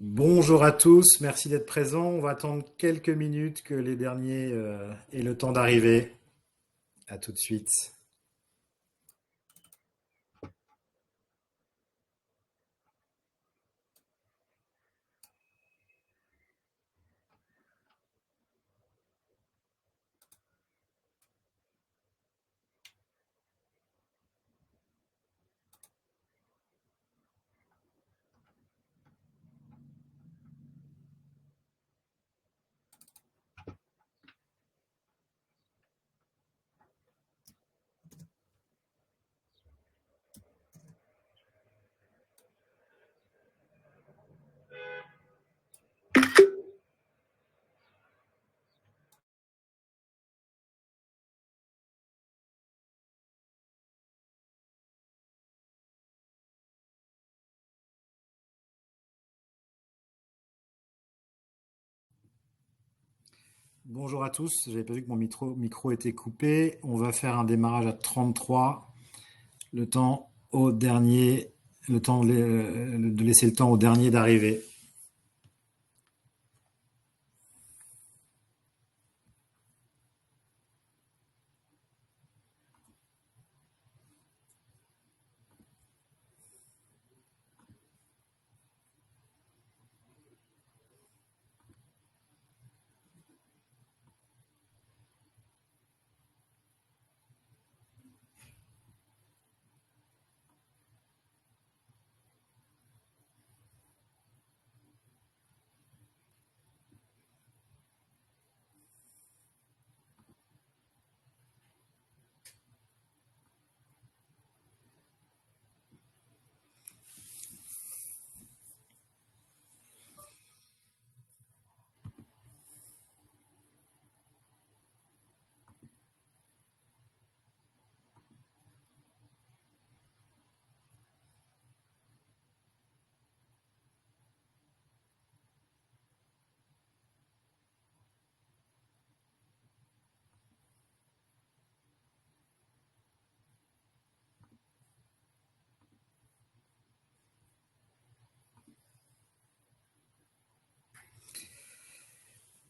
Bonjour à tous, merci d'être présents. On va attendre quelques minutes que les derniers aient le temps d'arriver. À tout de suite. Bonjour à tous, j'avais pas vu que mon micro était coupé. On va faire un démarrage à 33. Le temps au dernier, le temps de laisser le temps au dernier d'arriver.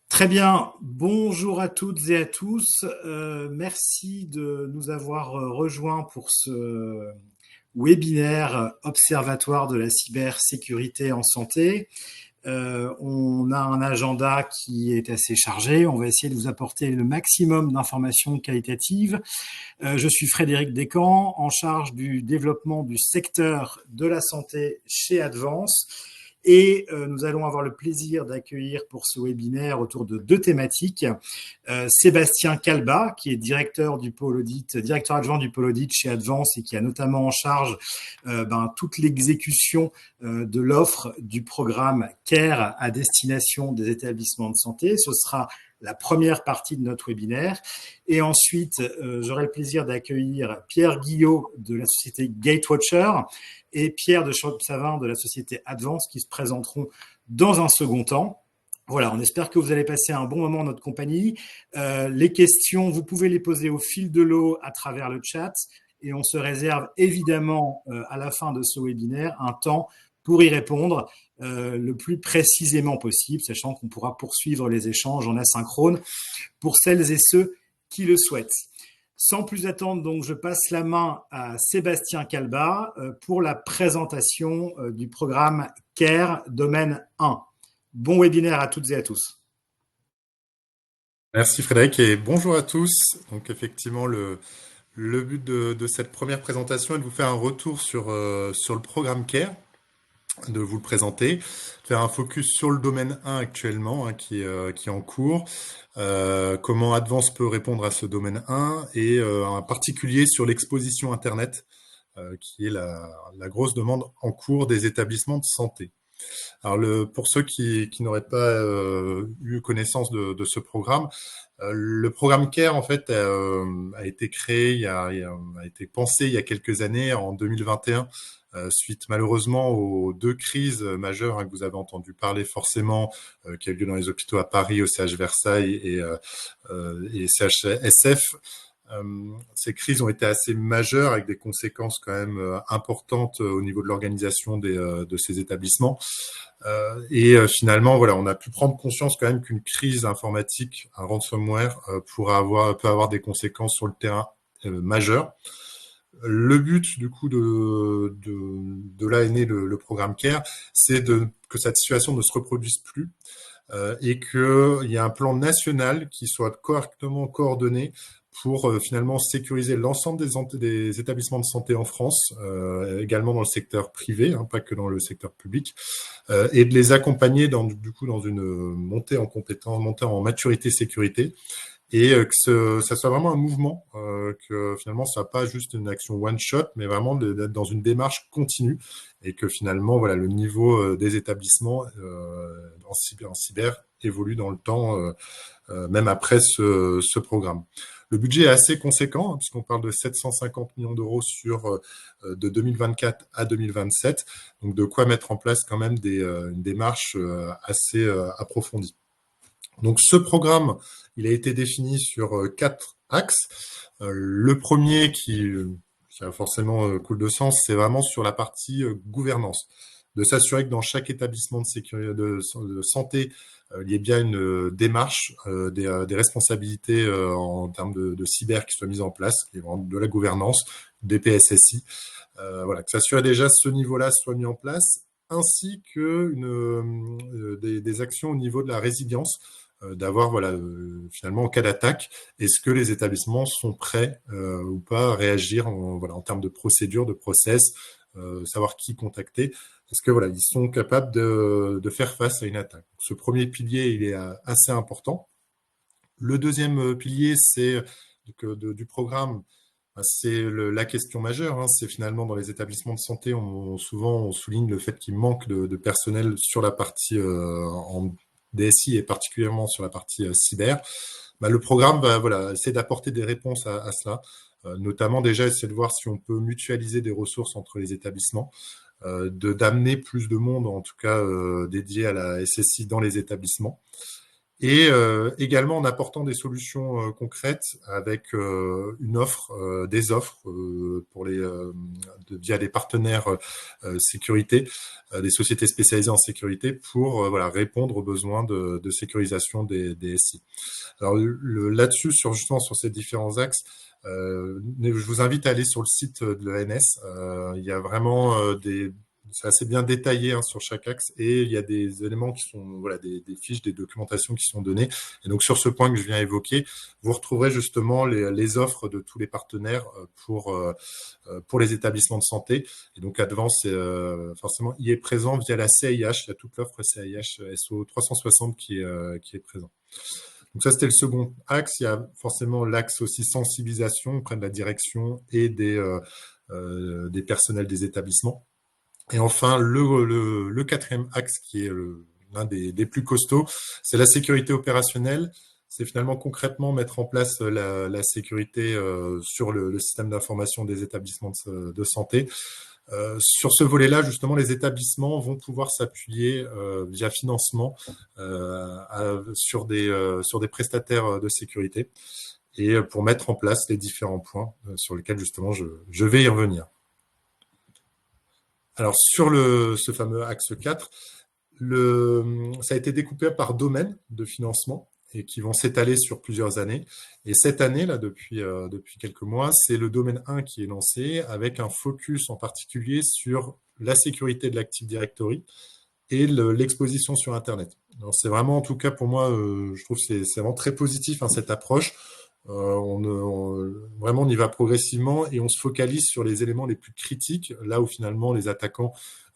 Très bien, bonjour à toutes et à tous. Merci de nous avoir rejoints pour ce webinaire Observatoire de la cybersécurité en santé. On a un agenda qui est assez chargé. On va essayer de vous apporter le maximum d'informations qualitatives. Je suis Frédéric Descamps, en charge du développement du secteur de la santé chez Advance. Et nous allons avoir le plaisir d'accueillir pour ce webinaire autour de deux thématiques Sébastien Calba, qui est directeur du pôle audit, directeur adjoint du pôle audit chez Advance et qui a notamment en charge toute l'exécution de l'offre du programme CARE à destination des établissements de santé. Ce sera la première partie de notre webinaire. Et ensuite, j'aurai le plaisir d'accueillir Pierre Guillot de la société Gatewatcher et Pierre de Champsavin de la société Advance qui se présenteront dans un second temps. Voilà, on espère que vous allez passer un bon moment en notre compagnie. Les questions, vous pouvez les poser au fil de l'eau à travers le chat et on se réserve évidemment à la fin de ce webinaire un temps pour y répondre le plus précisément possible, sachant qu'on pourra poursuivre les échanges en asynchrone pour celles et ceux qui le souhaitent. Sans plus attendre, donc, je passe la main à Sébastien Calba pour la présentation du programme CARE Domaine 1. Bon webinaire à toutes et à tous. Merci Frédéric et bonjour à tous. Donc effectivement, le but de cette première présentation est de vous faire un retour sur le programme CARE, de vous le présenter, faire un focus sur le domaine 1 actuellement qui est en cours, comment Advance peut répondre à ce domaine 1 et en particulier sur l'exposition Internet qui est la grosse demande en cours des établissements de santé. Alors pour ceux qui n'auraient pas eu connaissance de ce programme, le programme CARE en fait a été créé, a été pensé il y a quelques années, en 2021, suite malheureusement aux deux crises majeures que vous avez entendu parler forcément, qui a eu lieu dans les hôpitaux à Paris, au CH Versailles et CHSF. Ces crises ont été assez majeures avec des conséquences quand même importantes au niveau de l'organisation de ces établissements. Finalement, voilà, on a pu prendre conscience quand même qu'une crise informatique, un ransomware, peut avoir des conséquences sur le terrain majeures. Le but du coup de là est né le programme CARE, c'est que cette situation ne se reproduise plus et qu'il y ait un plan national qui soit correctement coordonné pour finalement sécuriser l'ensemble des établissements de santé en France, également dans le secteur privé, hein, pas que dans le secteur public, et de les accompagner du coup dans une montée en compétence, montée en maturité sécurité, et ça soit vraiment un mouvement, que finalement ça soit pas juste une action one shot, mais vraiment d'être dans une démarche continue, et que finalement voilà le niveau des établissements en cyber évolue dans le temps, même après ce programme. Le budget est assez conséquent, hein, puisqu'on parle de 750 millions d'euros de 2024 à 2027, donc de quoi mettre en place quand même une démarche assez approfondie. Donc ce programme, il a été défini sur 4 axes. Le premier qui a forcément coule de sens, c'est vraiment sur la partie gouvernance, de s'assurer que dans chaque établissement de santé, il y ait bien une démarche, des responsabilités en termes de cyber qui soient mises en place, qui est vraiment de la gouvernance, des PSSI. Voilà, que s'assurer déjà ce niveau-là soit mis en place, ainsi que des actions au niveau de la résilience, d'avoir voilà finalement en cas d'attaque, est-ce que les établissements sont prêts ou pas à réagir en termes de procédure, de process, savoir qui contacter, est-ce que voilà ils sont capables de faire face à une attaque. Ce premier pilier il est assez important. Le deuxième pilier c'est du programme, c'est la question majeure, hein, c'est finalement dans les établissements de santé, souvent on souligne le fait qu'il manque de personnel sur la partie en DSI et particulièrement sur la partie cyber. Bah, le programme va voilà, essayer d'apporter des réponses à cela, notamment déjà essayer de voir si on peut mutualiser des ressources entre les établissements, d'amener plus de monde, en tout cas dédié à la SSI dans les établissements. Et également en apportant des solutions concrètes avec des offres via des partenaires sécurité, des sociétés spécialisées en sécurité pour voilà répondre aux besoins de sécurisation des SI. Alors là-dessus, justement sur ces différents axes, je vous invite à aller sur le site de l'ANS. Il y a vraiment c'est assez bien détaillé hein, sur chaque axe, et il y a des éléments qui sont voilà des fiches, des documentations qui sont données. Et donc sur ce point que je viens évoquer, vous retrouverez justement les offres de tous les partenaires pour les établissements de santé. Et donc Advent, forcément, il est présent via la CIH. Il y a toute l'offre CIH SO 360 qui est présent. Donc ça, c'était le second axe. Il y a forcément l'axe aussi sensibilisation auprès de la direction et des personnels des établissements. Et enfin, le quatrième axe, qui est l'un des plus costauds, c'est la sécurité opérationnelle. C'est finalement concrètement mettre en place la sécurité sur le système d'information des établissements de santé. Sur ce volet-là, justement, les établissements vont pouvoir s'appuyer via financement sur des prestataires de sécurité, et pour mettre en place les différents points sur lesquels justement je vais y revenir. Alors sur ce fameux axe 4, ça a été découpé par domaine de financement et qui vont s'étaler sur plusieurs années. Et cette année, là, depuis quelques mois, c'est le domaine 1 qui est lancé, avec un focus en particulier sur la sécurité de l'Active Directory et l'exposition sur Internet. Alors c'est vraiment, en tout cas pour moi, je trouve que c'est vraiment très positif hein, cette approche. Vraiment, on y va progressivement et on se focalise sur les éléments les plus critiques, là où finalement les attaquants,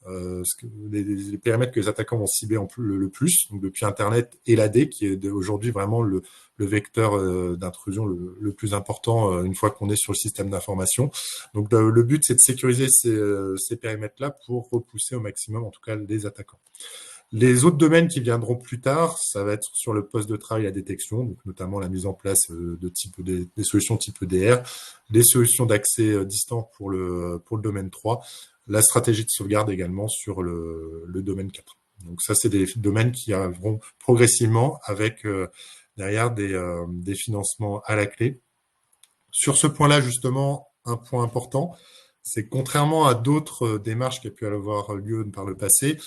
les périmètres que les attaquants vont cibler le plus, donc depuis Internet et l'AD, qui est aujourd'hui vraiment le vecteur d'intrusion le plus important une fois qu'on est sur le système d'information. Donc le but, c'est de sécuriser ces périmètres-là pour repousser au maximum, en tout cas, les attaquants. Les autres domaines qui viendront plus tard, ça va être sur le poste de travail et la détection, donc notamment la mise en place des solutions type EDR, des solutions d'accès distant pour le domaine 3, la stratégie de sauvegarde également sur le domaine 4. Donc ça, c'est des domaines qui arriveront progressivement avec derrière des financements à la clé Sur ce point-là, justement, un point important, c'est que contrairement à d'autres démarches qui ont pu avoir lieu par le passé,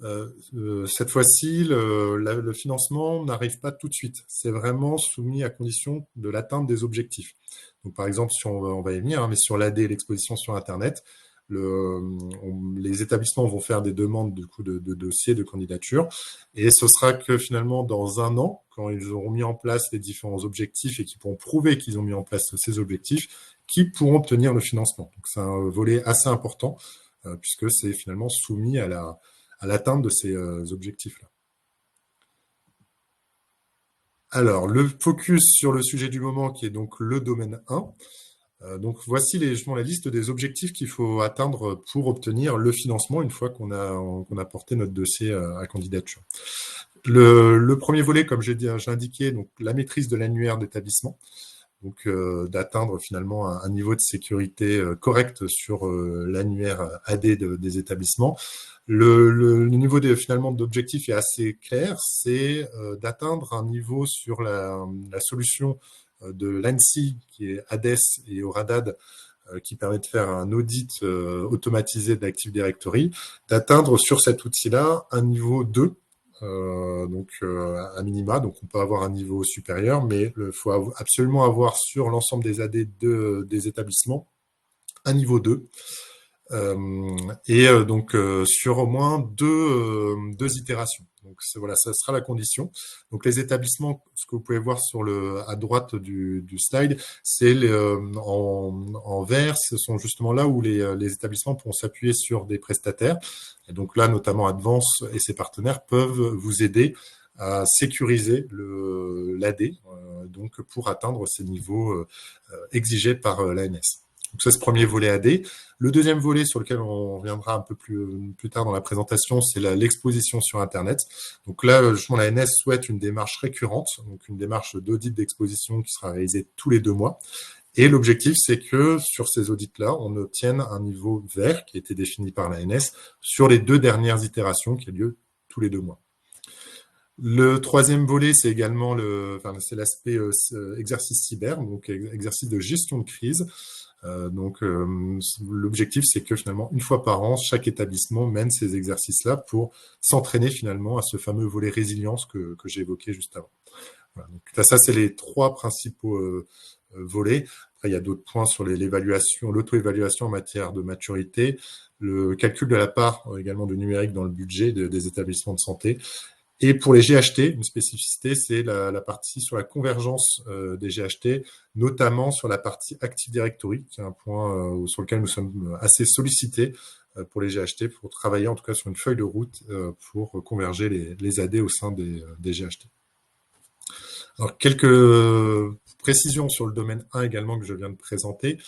cette fois-ci, le financement n'arrive pas tout de suite. C'est vraiment soumis à condition de l'atteinte des objectifs. Donc, par exemple, si on va y venir, hein, mais sur l'AD, l'exposition sur Internet, les établissements vont faire des demandes du coup de dossiers, de candidatures, et ce sera que finalement dans un an, quand ils auront mis en place les différents objectifs et qu'ils pourront prouver qu'ils ont mis en place ces objectifs, qui pourront obtenir le financement. Donc c'est un volet assez important puisque c'est finalement soumis à l'atteinte de ces objectifs-là. Alors, le focus sur le sujet du moment qui est donc le domaine 1. Donc voici justement la liste des objectifs qu'il faut atteindre pour obtenir le financement une fois qu'on a porté notre dossier à candidature. Le premier volet, comme j'ai indiqué, donc la maîtrise de l'annuaire d'établissement, donc d'atteindre finalement un niveau de sécurité correct sur l'annuaire AD des établissements. Le niveau finalement d'objectif est assez clair, c'est d'atteindre un niveau sur la solution de l'ANSSI, qui est ADES et Auradad, qui permet de faire un audit automatisé de l'Active Directory, d'atteindre sur cet outil-là un niveau 2, donc à minima, donc on peut avoir un niveau supérieur, mais il faut absolument avoir sur l'ensemble des AD des établissements un niveau 2. Donc sur au moins deux itérations. Donc voilà, ça sera la condition. Donc les établissements, ce que vous pouvez voir à droite du slide, c'est en vert, ce sont justement là où les établissements pourront s'appuyer sur des prestataires. Et donc là, notamment Advance et ses partenaires peuvent vous aider à sécuriser l'AD, donc pour atteindre ces niveaux exigés par l'ANS. Donc ça, c'est ce premier volet AD. Le deuxième volet sur lequel on reviendra un peu plus tard dans la présentation, c'est l'exposition sur Internet. Donc là, justement, la l'ANS souhaite une démarche récurrente, donc une démarche d'audit d'exposition qui sera réalisée tous les 2 mois. Et l'objectif, c'est que sur ces audits-là, on obtienne un niveau vert qui a été défini par la l'ANS sur les 2 dernières itérations qui ont lieu tous les 2 mois. Le troisième volet, c'est également c'est l'aspect exercice cyber, donc exercice de gestion de crise. L'objectif, c'est que finalement, une fois par an, chaque établissement mène ces exercices-là pour s'entraîner finalement à ce fameux volet résilience que j'ai évoqué juste avant. Voilà, donc, ça, c'est les 3 principaux volets. Après, il y a d'autres points sur l'évaluation, l'auto-évaluation en matière de maturité, le calcul de la part également de numérique dans le budget des établissements de santé. Et pour les GHT, une spécificité, c'est la partie sur la convergence des GHT, notamment sur la partie Active Directory, qui est un point sur lequel nous sommes assez sollicités pour les GHT, pour travailler en tout cas sur une feuille de route pour converger les AD au sein des GHT. Alors, quelques précisions sur le domaine 1 également que je viens de présenter.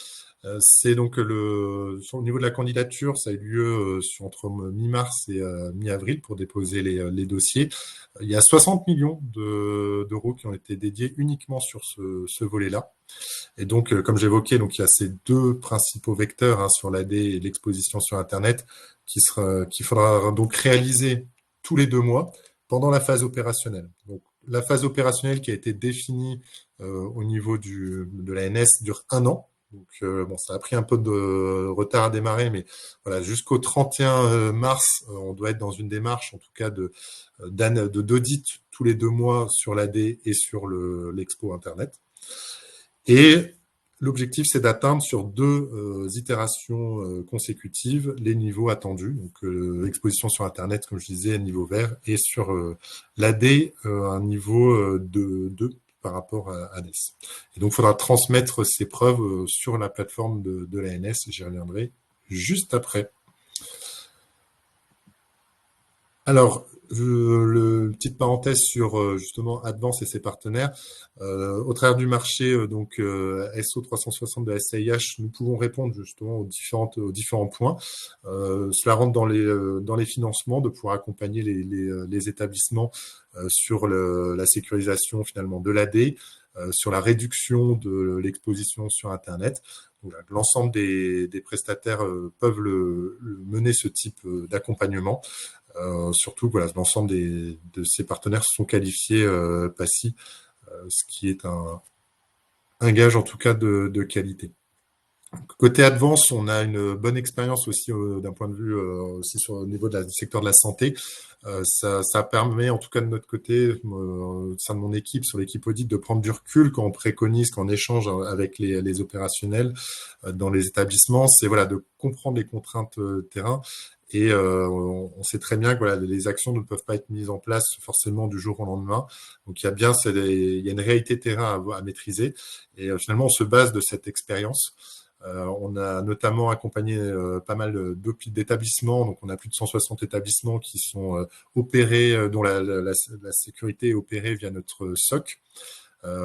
C'est donc au niveau de la candidature, ça a eu lieu entre mi-mars et mi-avril pour déposer les dossiers. Il y a 60 millions d'euros qui ont été dédiés uniquement sur ce volet-là. Et donc, comme j'évoquais, donc il y a ces 2 principaux vecteurs sur l'AD et l'exposition sur Internet qu'il faudra donc réaliser tous les 2 mois pendant la phase opérationnelle. Donc, la phase opérationnelle qui a été définie au niveau de l'ANS dure 1 an. Donc, ça a pris un peu de retard à démarrer, mais voilà, jusqu'au 31 mars, on doit être dans une démarche, en tout cas, d'audit tous les 2 mois sur l'AD et sur l'expo Internet. Et l'objectif, c'est d'atteindre sur 2 itérations consécutives les niveaux attendus. Donc, l'exposition sur Internet, comme je disais, niveau vert, et sur l'AD, un niveau de 2 par rapport à ADES. Et donc, il faudra transmettre ces preuves sur la plateforme de l'ANS. J'y reviendrai juste après. Alors, petite parenthèse sur justement Advance et ses partenaires. Au travers du marché SO 360 de la SIH, nous pouvons répondre justement aux différents points. Cela rentre dans les financements, de pouvoir accompagner les établissements sur la sécurisation finalement de l'AD, sur la réduction de l'exposition sur Internet. L'ensemble des prestataires peuvent mener ce type d'accompagnement. Surtout, voilà, l'ensemble de ces partenaires sont qualifiés PACI, ce qui est un un gage en tout cas de qualité. Côté Advance, on a une bonne expérience aussi d'un point de vue aussi au niveau du secteur de la santé. Ça permet, en tout cas de notre côté, au sein de mon équipe, sur l'équipe audit, de prendre du recul quand on préconise, quand on échange avec les opérationnels dans les établissements. C'est voilà, de comprendre les contraintes terrain. Et on sait très bien que voilà, les actions ne peuvent pas être mises en place forcément du jour au lendemain. Donc il y a bien il y a une réalité terrain à maîtriser. Et finalement, on se base de cette expérience. On a notamment accompagné pas mal d'établissements, donc on a plus de 160 établissements qui sont opérés, dont la sécurité est opérée via notre SOC.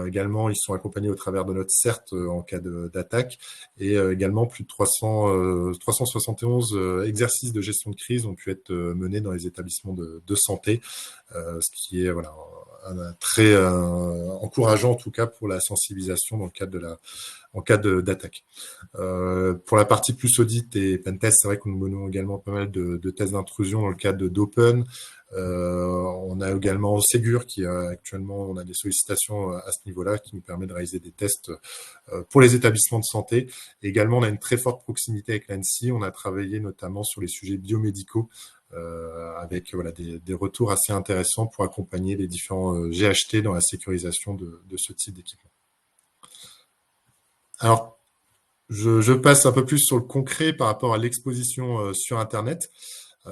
Également, ils sont accompagnés au travers de notre CERT en cas d'attaque et également plus de 371 exercices de gestion de crise ont pu être menés dans les établissements de santé, ce qui est voilà, très encourageant en tout cas pour la sensibilisation dans le cadre en cas d'attaque. Pour la partie plus audit et pentest, c'est vrai que nous menons également pas mal de tests d'intrusion dans le cadre d'Open. On a également Ségur qui actuellement, on a des sollicitations à ce niveau-là qui nous permet de réaliser des tests pour les établissements de santé. Et également, on a une très forte proximité avec l'ANSSI. On a travaillé notamment sur les sujets biomédicaux avec voilà, des retours assez intéressants pour accompagner les différents GHT dans la sécurisation de ce type d'équipement. Alors, je passe un peu plus sur le concret par rapport à l'exposition sur Internet.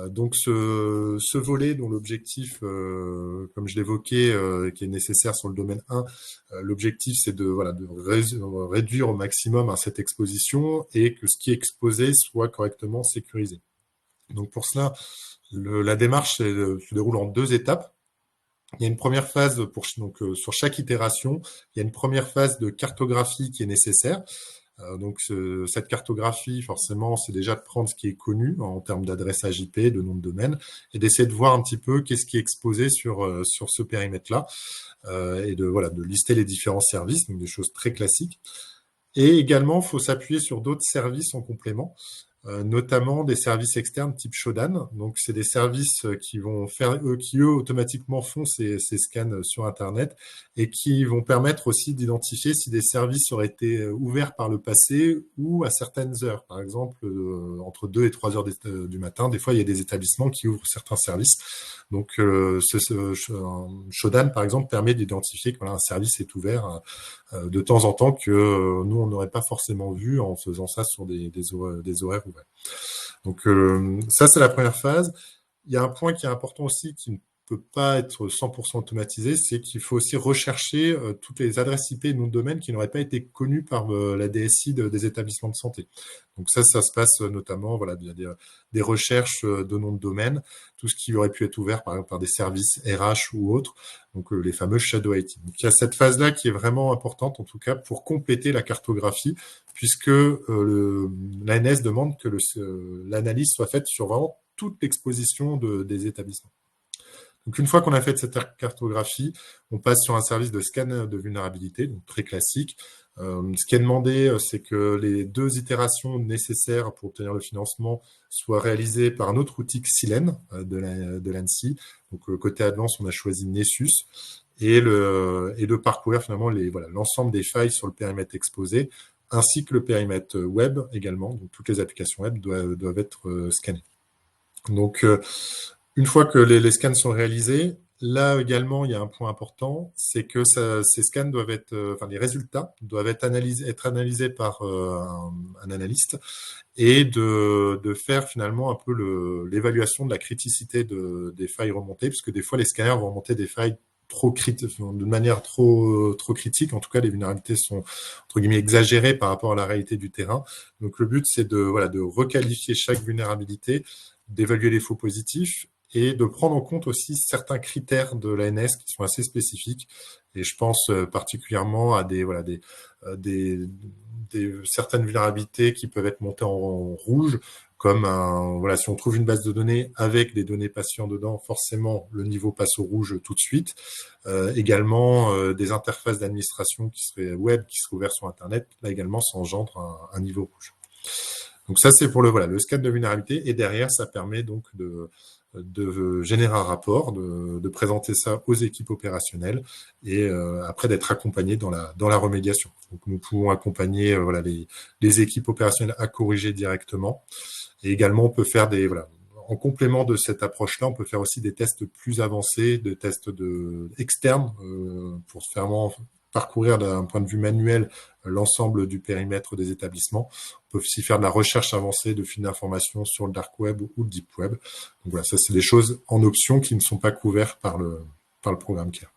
Donc, ce volet dont l'objectif, comme je l'évoquais, qui est nécessaire sur le domaine 1, l'objectif, c'est de réduire au maximum cette exposition et que ce qui est exposé soit correctement sécurisé. Donc, pour cela, la démarche se déroule en 2 étapes. Il y a une première phase sur chaque itération, il y a une première phase de cartographie qui est nécessaire. Donc, cette cartographie, forcément, c'est déjà de prendre ce qui est connu en termes d'adressage IP, de nom de domaine, et d'essayer de voir un petit peu qu'est-ce qui est exposé sur ce périmètre-là, et de lister les différents services, donc des choses très classiques. Et également, il faut s'appuyer sur d'autres services en complément, notamment des services externes type Shodan. Donc, c'est des services qui vont faire, qui eux, automatiquement font ces scans sur Internet et qui vont permettre aussi d'identifier si des services auraient été ouverts par le passé ou à certaines heures. Par exemple, entre 2 et 3 heures du matin, des fois, il y a des établissements qui ouvrent certains services. Donc, Shodan, par exemple, permet d'identifier que voilà, un service est ouvert de temps en temps que nous, on n'aurait pas forcément vu en faisant ça sur des horaires ouverts. Donc, ça, c'est la première phase. Il y a un point qui est important aussi, qui ne peut pas être 100% automatisé, c'est qu'il faut aussi rechercher toutes les adresses IP et noms de domaine qui n'auraient pas été connues par la DSI des établissements de santé. Donc ça se passe notamment voilà, via des recherches de noms de domaine, tout ce qui aurait pu être ouvert par exemple par des services RH ou autres, donc les fameux shadow IT. Donc il y a cette phase-là qui est vraiment importante en tout cas pour compléter la cartographie, puisque l'ANS demande que l'analyse soit faite sur vraiment toute l'exposition des établissements. Donc, une fois qu'on a fait cette cartographie, on passe sur un service de scan de vulnérabilité, donc très classique. Ce qui est demandé, c'est que les 2 itérations nécessaires pour obtenir le financement soient réalisées par un autre outil Xylem de l'ANSSI. Donc, côté Advance, on a choisi Nessus et de parcourir finalement l'ensemble des failles sur le périmètre exposé, ainsi que le périmètre web également. Donc, toutes les applications web doivent être scannées. Donc, une fois que les scans sont réalisés, là également, il y a un point important, c'est que ces scans doivent être, les résultats doivent être analysés par un analyste et de faire finalement un peu l'évaluation de la criticité des failles remontées, puisque des fois les scanners vont remonter des failles de manière trop critique. En tout cas, les vulnérabilités sont entre guillemets exagérées par rapport à la réalité du terrain. Donc le but, c'est de requalifier chaque vulnérabilité, d'évaluer les faux positifs et de prendre en compte aussi certains critères de l'ANS qui sont assez spécifiques. Et je pense particulièrement à certaines vulnérabilités qui peuvent être montées en rouge, comme si on trouve une base de données avec des données patients dedans, forcément le niveau passe au rouge tout de suite. Également des interfaces d'administration qui seraient web, qui seraient ouvertes sur Internet, là également ça engendre un niveau rouge. Donc ça, c'est pour le scan de vulnérabilité. Et derrière, ça permet donc de générer un rapport, de présenter ça aux équipes opérationnelles et après d'être accompagné dans la remédiation. Donc nous pouvons accompagner voilà, les équipes opérationnelles à corriger directement. Et également, on peut faire en complément de cette approche-là, on peut faire aussi des tests plus avancés, des tests externes pour vraiment parcourir d'un point de vue manuel l'ensemble du périmètre des établissements. On peut aussi faire de la recherche avancée de fils d'information sur le dark web ou le deep web. Donc voilà, ça c'est des choses en option qui ne sont pas couvertes par le programme CARE.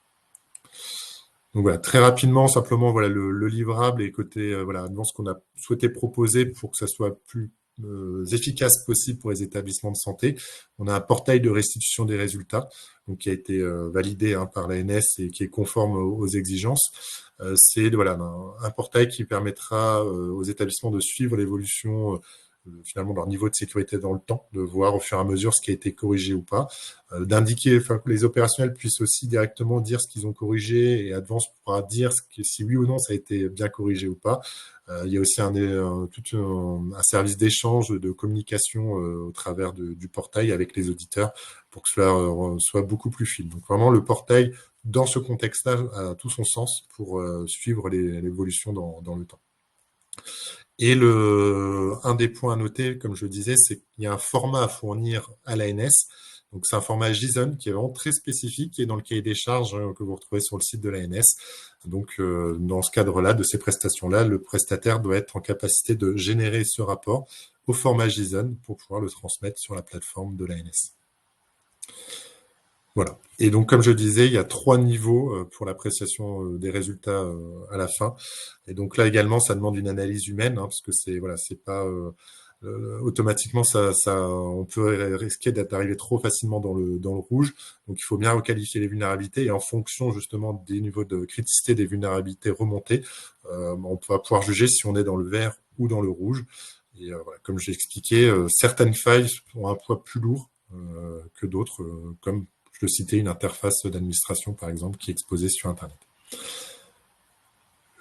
Donc voilà, très rapidement, simplement voilà le livrable et côté voilà dans ce qu'on a souhaité proposer pour que ça soit plus efficace possible pour les établissements de santé. On a un portail de restitution des résultats, donc qui a été validé par l'ANS et qui est conforme aux exigences. C'est voilà un portail qui permettra aux établissements de suivre l'évolution finalement leur niveau de sécurité dans le temps, de voir au fur et à mesure ce qui a été corrigé ou pas, d'indiquer, enfin que les opérationnels puissent aussi directement dire ce qu'ils ont corrigé et Advance pourra dire si oui ou non ça a été bien corrigé ou pas. Il y a aussi tout un service d'échange, de communication au travers du portail avec les auditeurs pour que cela soit beaucoup plus fluide. Donc vraiment le portail dans ce contexte-là a tout son sens pour suivre l'évolution dans le temps. Et un des points à noter, comme je le disais, c'est qu'il y a un format à fournir à l'ANS. Donc, c'est un format JSON qui est vraiment très spécifique, qui est dans le cahier des charges que vous retrouvez sur le site de l'ANS. Donc, dans ce cadre-là, de ces prestations-là, le prestataire doit être en capacité de générer ce rapport au format JSON pour pouvoir le transmettre sur la plateforme de l'ANS. Voilà. Et donc, comme je disais, il y a 3 niveaux pour l'appréciation des résultats à la fin. Et donc là également, ça demande une analyse humaine, parce que c'est pas automatiquement on peut risquer d'arriver trop facilement dans le rouge. Donc, il faut bien requalifier les vulnérabilités et en fonction justement des niveaux de criticité des vulnérabilités remontées, on va pouvoir juger si on est dans le vert ou dans le rouge. Et voilà, comme j'ai expliqué, certaines failles ont un poids plus lourd que d'autres, comme je citais une interface d'administration, par exemple, qui est exposée sur Internet.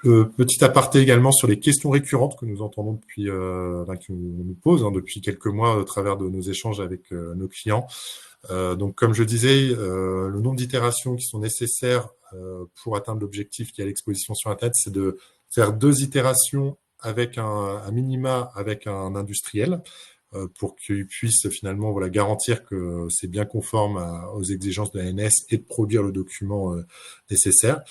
Petit aparté également sur les questions récurrentes que nous entendons depuis, qu'on nous pose depuis quelques mois au travers de nos échanges avec nos clients. Donc, comme je disais, le nombre d'itérations qui sont nécessaires pour atteindre l'objectif qui est à l'exposition sur Internet, c'est de faire 2 itérations avec un minima avec un industriel, pour qu'il puisse finalement garantir que c'est bien conforme aux exigences de l'ANS et de produire le document nécessaire.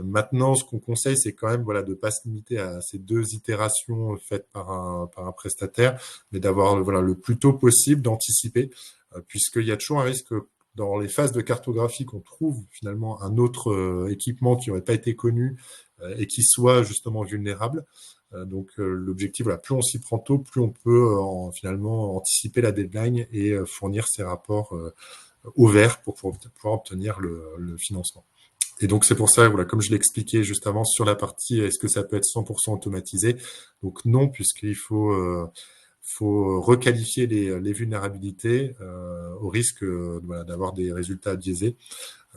Maintenant, ce qu'on conseille, c'est quand même de ne pas se limiter à ces 2 itérations faites par un prestataire, mais d'avoir le plus tôt possible d'anticiper, puisqu'il y a toujours un risque dans les phases de cartographie qu'on trouve finalement un autre équipement qui n'aurait pas été connu et qui soit justement vulnérable. Donc l'objectif, plus on s'y prend tôt, plus on peut finalement anticiper la deadline et fournir ces rapports au vert pour pouvoir obtenir le financement. Et donc c'est pour ça, comme je l'ai expliqué juste avant sur la partie, est-ce que ça peut être 100% automatisé? Donc non, puisqu'il faut requalifier les vulnérabilités au risque d'avoir des résultats biaisés.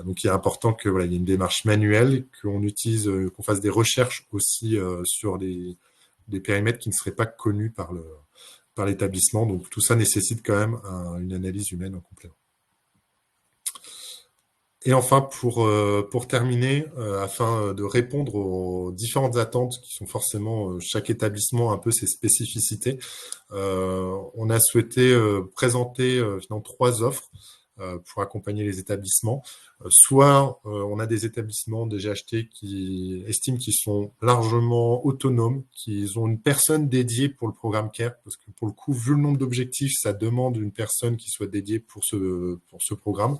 Donc, il est important que il y ait une démarche manuelle, qu'on utilise, qu'on fasse des recherches aussi sur des périmètres qui ne seraient pas connus par l'établissement. Donc, tout ça nécessite quand même une analyse humaine en complément. Et enfin, pour terminer, afin de répondre aux différentes attentes qui sont forcément chaque établissement un peu ses spécificités, on a souhaité présenter finalement 3 offres pour accompagner les établissements. Soit on a des établissements déjà achetés qui estiment qu'ils sont largement autonomes, qu'ils ont une personne dédiée pour le programme CARE, parce que pour le coup, vu le nombre d'objectifs, ça demande une personne qui soit dédiée pour ce programme.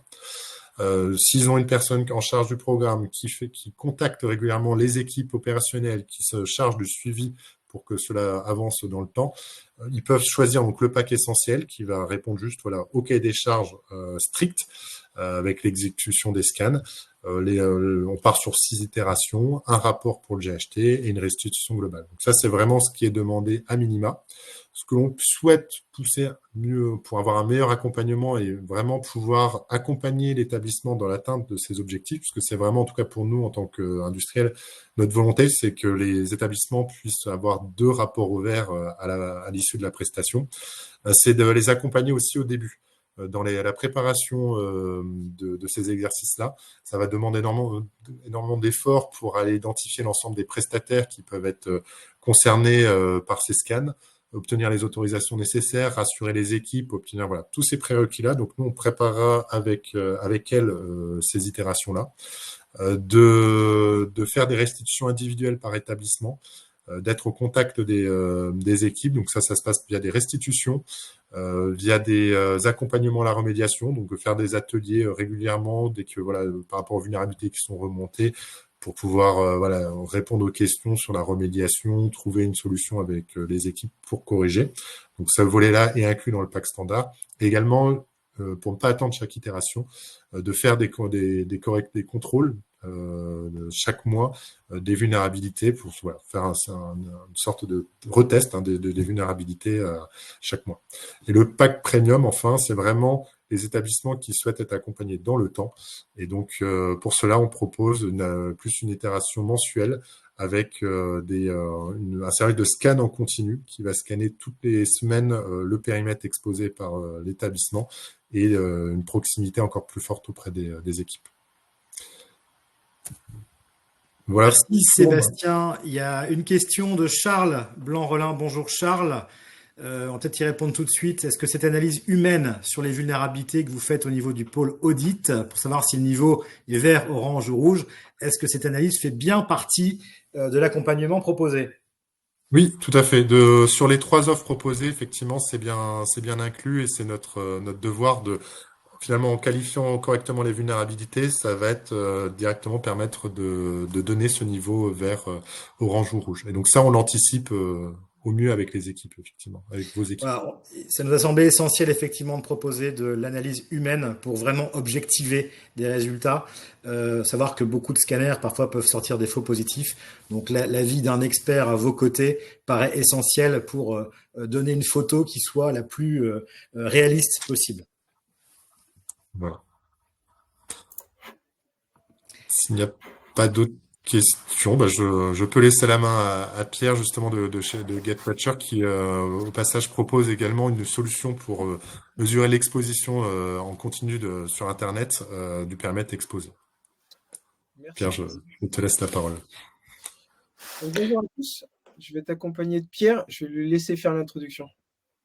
S'ils ont une personne en charge du programme qui contacte régulièrement les équipes opérationnelles, qui se chargent du suivi pour que cela avance dans le temps, ils peuvent choisir donc le pack essentiel qui va répondre juste au cahier des charges strict avec l'exécution des scans. On part sur 6 itérations, un rapport pour le GHT et une restitution globale. Donc ça, c'est vraiment ce qui est demandé à minima. Ce que l'on souhaite pousser mieux pour avoir un meilleur accompagnement et vraiment pouvoir accompagner l'établissement dans l'atteinte de ses objectifs, parce que c'est vraiment, en tout cas pour nous en tant qu'industriels, notre volonté, c'est que les établissements puissent avoir 2 rapports au vert à l'issue de la prestation. C'est de les accompagner aussi au début. dans la préparation de ces exercices-là. Ça va demander énormément d'efforts pour aller identifier l'ensemble des prestataires qui peuvent être concernés par ces scans, obtenir les autorisations nécessaires, rassurer les équipes, obtenir tous ces prérequis-là. Donc nous, on préparera avec elles ces itérations-là, de faire des restitutions individuelles par établissement, d'être au contact des équipes. Donc ça se passe via des restitutions, via des accompagnements à la remédiation, donc de faire des ateliers régulièrement dès que par rapport aux vulnérabilités qui sont remontées, pour pouvoir répondre aux questions sur la remédiation, trouver une solution avec les équipes pour corriger. Donc ce volet-là est inclus dans le pack standard. Et également, pour ne pas attendre chaque itération, de faire des contrôles chaque mois des vulnérabilités pour faire une sorte de retest des vulnérabilités chaque mois. Et le pack premium, enfin, c'est vraiment les établissements qui souhaitent être accompagnés dans le temps. Et donc, pour cela, on propose plus une itération mensuelle avec un service de scan en continu qui va scanner toutes les semaines le périmètre exposé par l'établissement et une proximité encore plus forte auprès des équipes. Voilà. Merci Sébastien. Il y a une question de Charles Blanc-Relin. Bonjour Charles. On va peut-être y répondre tout de suite. Est-ce que cette analyse humaine sur les vulnérabilités que vous faites au niveau du pôle audit, pour savoir si le niveau est vert, orange ou rouge, est-ce que cette analyse fait bien partie de l'accompagnement proposé? Oui, tout à fait. Sur les 3 offres proposées, effectivement, c'est bien inclus et c'est notre devoir finalement, en qualifiant correctement les vulnérabilités, ça va être directement permettre de donner ce niveau vert, orange ou rouge. Et donc ça, on l'anticipe au mieux avec les équipes, effectivement, avec vos équipes. Voilà, ça nous a semblé essentiel effectivement de proposer de l'analyse humaine pour vraiment objectiver des résultats. Savoir que beaucoup de scanners parfois peuvent sortir des faux positifs. Donc l'avis d'un expert à vos côtés paraît essentiel pour donner une photo qui soit la plus réaliste possible. Voilà. S'il n'y a pas d'autres questions, je peux laisser la main à Pierre justement de GetWatcher qui au passage propose également une solution pour mesurer l'exposition en continu sur Internet du périmètre exposé. Merci. Pierre, je te laisse la parole. Donc, bonjour à tous, je vais t'accompagner de Pierre, je vais lui laisser faire l'introduction.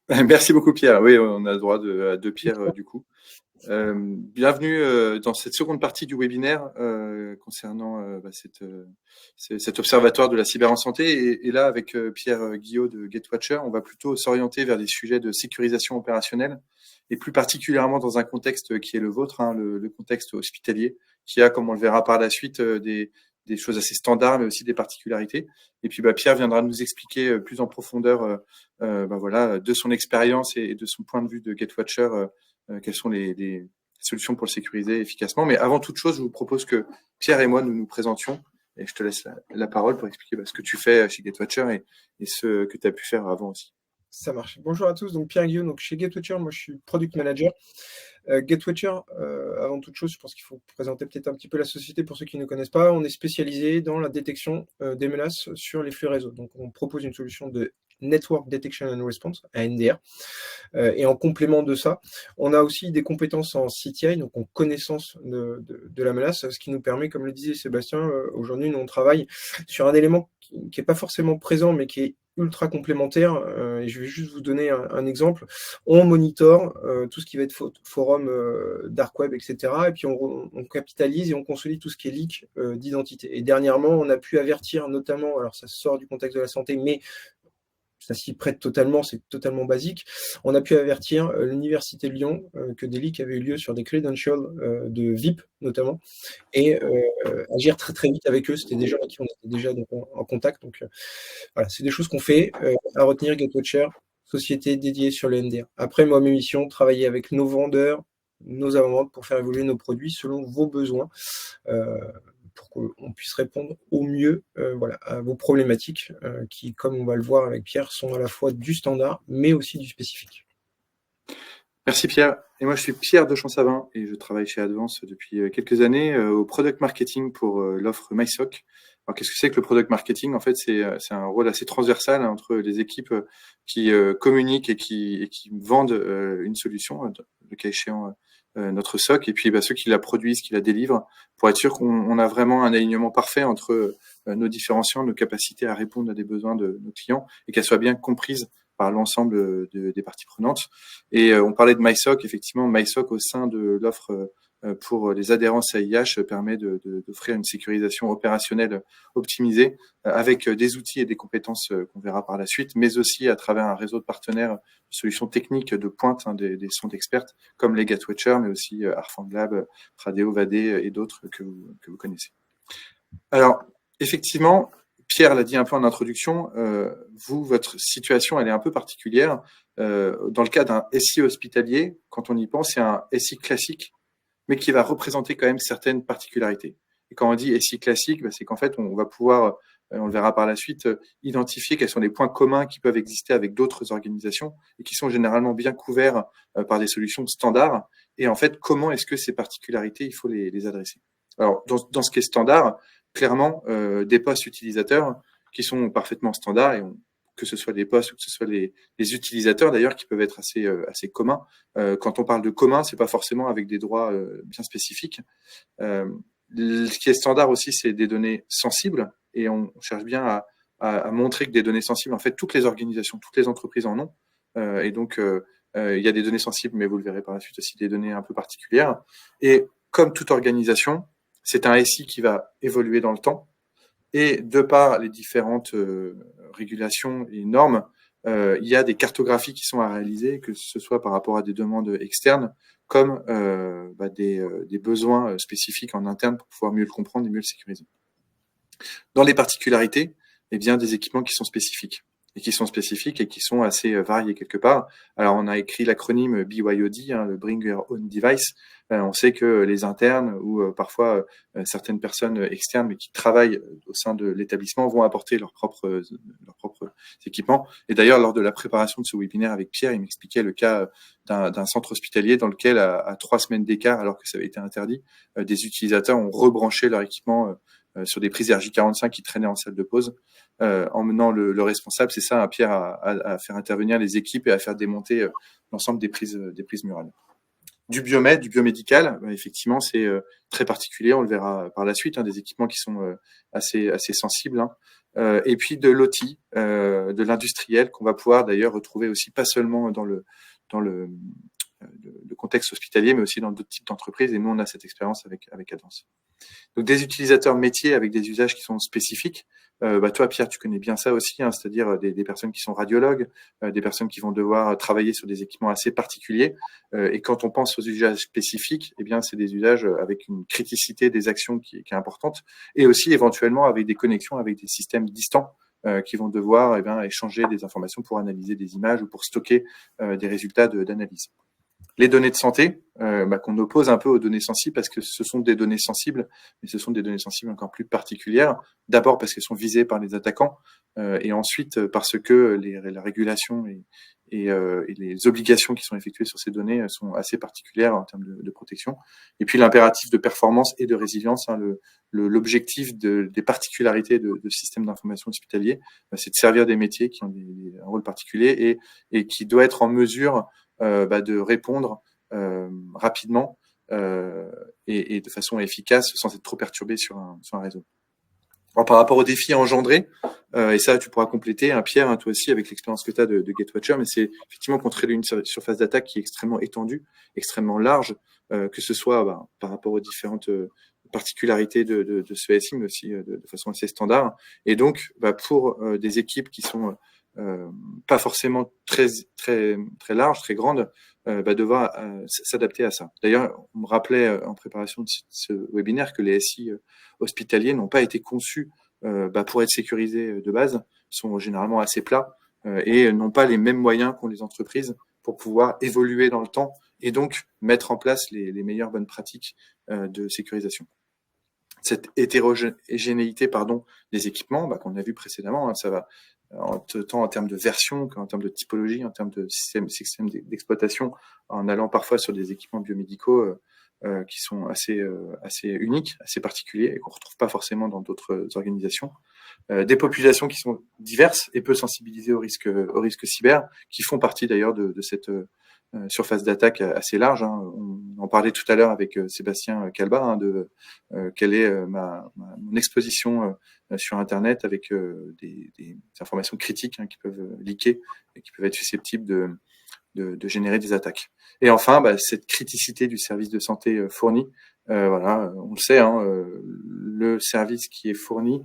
Merci beaucoup Pierre, oui on a le droit à deux Pierre du coup. Bienvenue dans cette seconde partie du webinaire concernant cet observatoire de la cyber en santé. Et là, avec Pierre Guillot de GetWatcher, on va plutôt s'orienter vers des sujets de sécurisation opérationnelle et plus particulièrement dans un contexte qui est le vôtre, le contexte hospitalier, qui a, comme on le verra par la suite, des choses assez standards, mais aussi des particularités. Et puis, Pierre viendra nous expliquer plus en profondeur, de son expérience et de son point de vue de GetWatcher, quelles sont les solutions pour le sécuriser efficacement. Mais avant toute chose, je vous propose que Pierre et moi, nous présentions. Et je te laisse la parole pour expliquer ce que tu fais chez GetWatcher et ce que tu as pu faire avant aussi. Ça marche. Bonjour à tous, donc Pierre Guillaume, donc chez GetWatcher, moi je suis Product Manager. GetWatcher, avant toute chose, je pense qu'il faut présenter peut-être un petit peu la société pour ceux qui ne connaissent pas. On est spécialisé dans la détection des menaces sur les flux réseau. Donc on propose une solution de Network Detection and Response, NDR. Et en complément de ça, on a aussi des compétences en CTI, donc en connaissance de la menace, ce qui nous permet, comme le disait Sébastien, aujourd'hui nous on travaille sur un élément qui n'est pas forcément présent, mais qui est ultra complémentaire, et je vais juste vous donner un exemple. On monitore tout ce qui va être forum, dark web, etc. Et puis on capitalise et on consolide tout ce qui est leak d'identité. Et dernièrement, on a pu avertir notamment, alors ça sort du contexte de la santé, mais ça s'y prête totalement, c'est totalement basique. On a pu avertir l'Université de Lyon que des leaks avaient eu lieu sur des credentials de VIP notamment, et agir très très vite avec eux. C'était des gens avec qui on était déjà donc, en contact. Donc voilà, c'est des choses qu'on fait à retenir. GetWatcher, société dédiée sur le NDR. Après, moi, mes missions, travailler avec nos vendeurs, nos avant-ventes pour faire évoluer nos produits selon vos besoins. Pour qu'on puisse répondre au mieux à vos problématiques qui, comme on va le voir avec Pierre, sont à la fois du standard, mais aussi du spécifique. Merci Pierre. Et moi, je suis Pierre de Champsavin et je travaille chez Advance depuis quelques années au product marketing pour l'offre MySOC. Alors, qu'est-ce que c'est que le product marketing? En fait, c'est un rôle assez transversal entre les équipes qui communiquent et qui vendent une solution, le cas échéant notre SOC, et puis ceux qui la produisent, qui la délivrent, pour être sûr qu'on a vraiment un alignement parfait entre nos différenciants, nos capacités à répondre à des besoins de nos clients, et qu'elles soient bien comprises par l'ensemble des parties prenantes. Et on parlait de MySOC, effectivement, MySOC au sein de l'offre pour les adhérents CIH permet d'offrir une sécurisation opérationnelle optimisée avec des outils et des compétences qu'on verra par la suite, mais aussi à travers un réseau de partenaires, solutions techniques de pointe, des sondes expertes comme les Gatewatcher, mais aussi Arfanglab, Pradeo, Vadé et d'autres que vous connaissez. Alors, effectivement, Pierre l'a dit un peu en introduction, votre situation, elle est un peu particulière. Dans le cas d'un SI hospitalier, quand on y pense, c'est un SI classique, mais qui va représenter quand même certaines particularités. Et quand on dit SI classique, c'est qu'en fait, on va pouvoir, on le verra par la suite, identifier quels sont les points communs qui peuvent exister avec d'autres organisations et qui sont généralement bien couverts par des solutions standards. Et en fait, comment est-ce que ces particularités, il faut les adresser? Alors, dans ce qui est standard, clairement, des postes utilisateurs qui sont parfaitement standards, et que ce soit des postes ou que ce soit les utilisateurs d'ailleurs qui peuvent être assez communs. Quand on parle de commun, c'est pas forcément avec des droits bien spécifiques. Ce qui est standard aussi, c'est des données sensibles, et on cherche bien à montrer que des données sensibles, en fait, toutes les organisations, toutes les entreprises en ont. Et donc, il y a des données sensibles, mais vous le verrez par la suite aussi, des données un peu particulières. Et comme toute organisation, c'est un SI qui va évoluer dans le temps. Et de par les différentes régulations et normes, il y a des cartographies qui sont à réaliser, que ce soit par rapport à des demandes externes, comme des besoins spécifiques en interne pour pouvoir mieux le comprendre et mieux le sécuriser. Dans les particularités, eh bien, des équipements qui sont spécifiques et qui sont assez variés quelque part. Alors, on a écrit l'acronyme BYOD, le Bring Your Own Device. On sait que les internes ou parfois certaines personnes externes, mais qui travaillent au sein de l'établissement, vont apporter leurs propres équipements. Et d'ailleurs, lors de la préparation de ce webinaire avec Pierre, il m'expliquait le cas d'un centre hospitalier dans lequel, à 3 semaines d'écart, alors que ça avait été interdit, des utilisateurs ont rebranché leur équipement sur des prises RJ45 qui traînaient en salle de pause, emmenant le responsable, c'est ça, Pierre, à faire intervenir les équipes et à faire démonter l'ensemble des prises murales. Du biomédical, effectivement, c'est très particulier, on le verra par la suite, des équipements qui sont assez sensibles. Et puis de l'OT, de l'industriel, qu'on va pouvoir d'ailleurs retrouver aussi pas seulement dans le contexte hospitalier, mais aussi dans d'autres types d'entreprises. Et nous, on a cette expérience avec Cadence. Donc des utilisateurs métiers avec des usages qui sont spécifiques. Toi, Pierre, tu connais bien ça aussi, c'est-à-dire des personnes qui sont radiologues, des personnes qui vont devoir travailler sur des équipements assez particuliers. Et quand on pense aux usages spécifiques, eh bien, c'est des usages avec une criticité des actions qui est importante, et aussi éventuellement avec des connexions avec des systèmes distants qui vont devoir échanger des informations pour analyser des images ou pour stocker des résultats d'analyse. Les données de santé, qu'on oppose un peu aux données sensibles parce que ce sont des données sensibles, mais ce sont des données sensibles encore plus particulières. D'abord parce qu'elles sont visées par les attaquants, et ensuite parce que la régulation et les obligations qui sont effectuées sur ces données sont assez particulières en termes de protection. Et puis l'impératif de performance et de résilience, l'objectif des particularités de systèmes d'information hospitalier, c'est de servir des métiers qui ont un rôle particulier et qui doit être en mesure de répondre rapidement et de façon efficace sans être trop perturbé sur un réseau. Alors, par rapport aux défis engendrés, et ça tu pourras compléter, Pierre, toi aussi avec l'expérience que tu as de Gatewatcher, mais c'est effectivement contrôler une surface d'attaque qui est extrêmement étendue, extrêmement large, que ce soit par rapport aux différentes particularités de ce SI, mais aussi de façon assez standard. Et donc, pour des équipes qui sont pas forcément très larges, très grandes, devoir s'adapter à ça. D'ailleurs, on me rappelait en préparation de ce webinaire que les SI hospitaliers n'ont pas été conçus pour être sécurisés de base, sont généralement assez plats et n'ont pas les mêmes moyens qu'ont les entreprises pour pouvoir évoluer dans le temps et donc mettre en place les meilleures bonnes pratiques de sécurisation. Cette hétérogénéité des équipements qu'on a vu précédemment, ça va tant en termes de version qu'en termes de typologie, en termes de système d'exploitation, en allant parfois sur des équipements biomédicaux qui sont assez uniques, assez particuliers et qu'on retrouve pas forcément dans d'autres organisations. Des populations qui sont diverses et peu sensibilisées au risque cyber, qui font partie d'ailleurs de cette surface d'attaque assez large. On en parlait tout à l'heure avec Sébastien Calba de quelle est mon exposition sur Internet avec des informations critiques qui peuvent leaker et qui peuvent être susceptibles de générer des attaques. Et enfin, cette criticité du service de santé fourni, voilà, on le sait, le service qui est fourni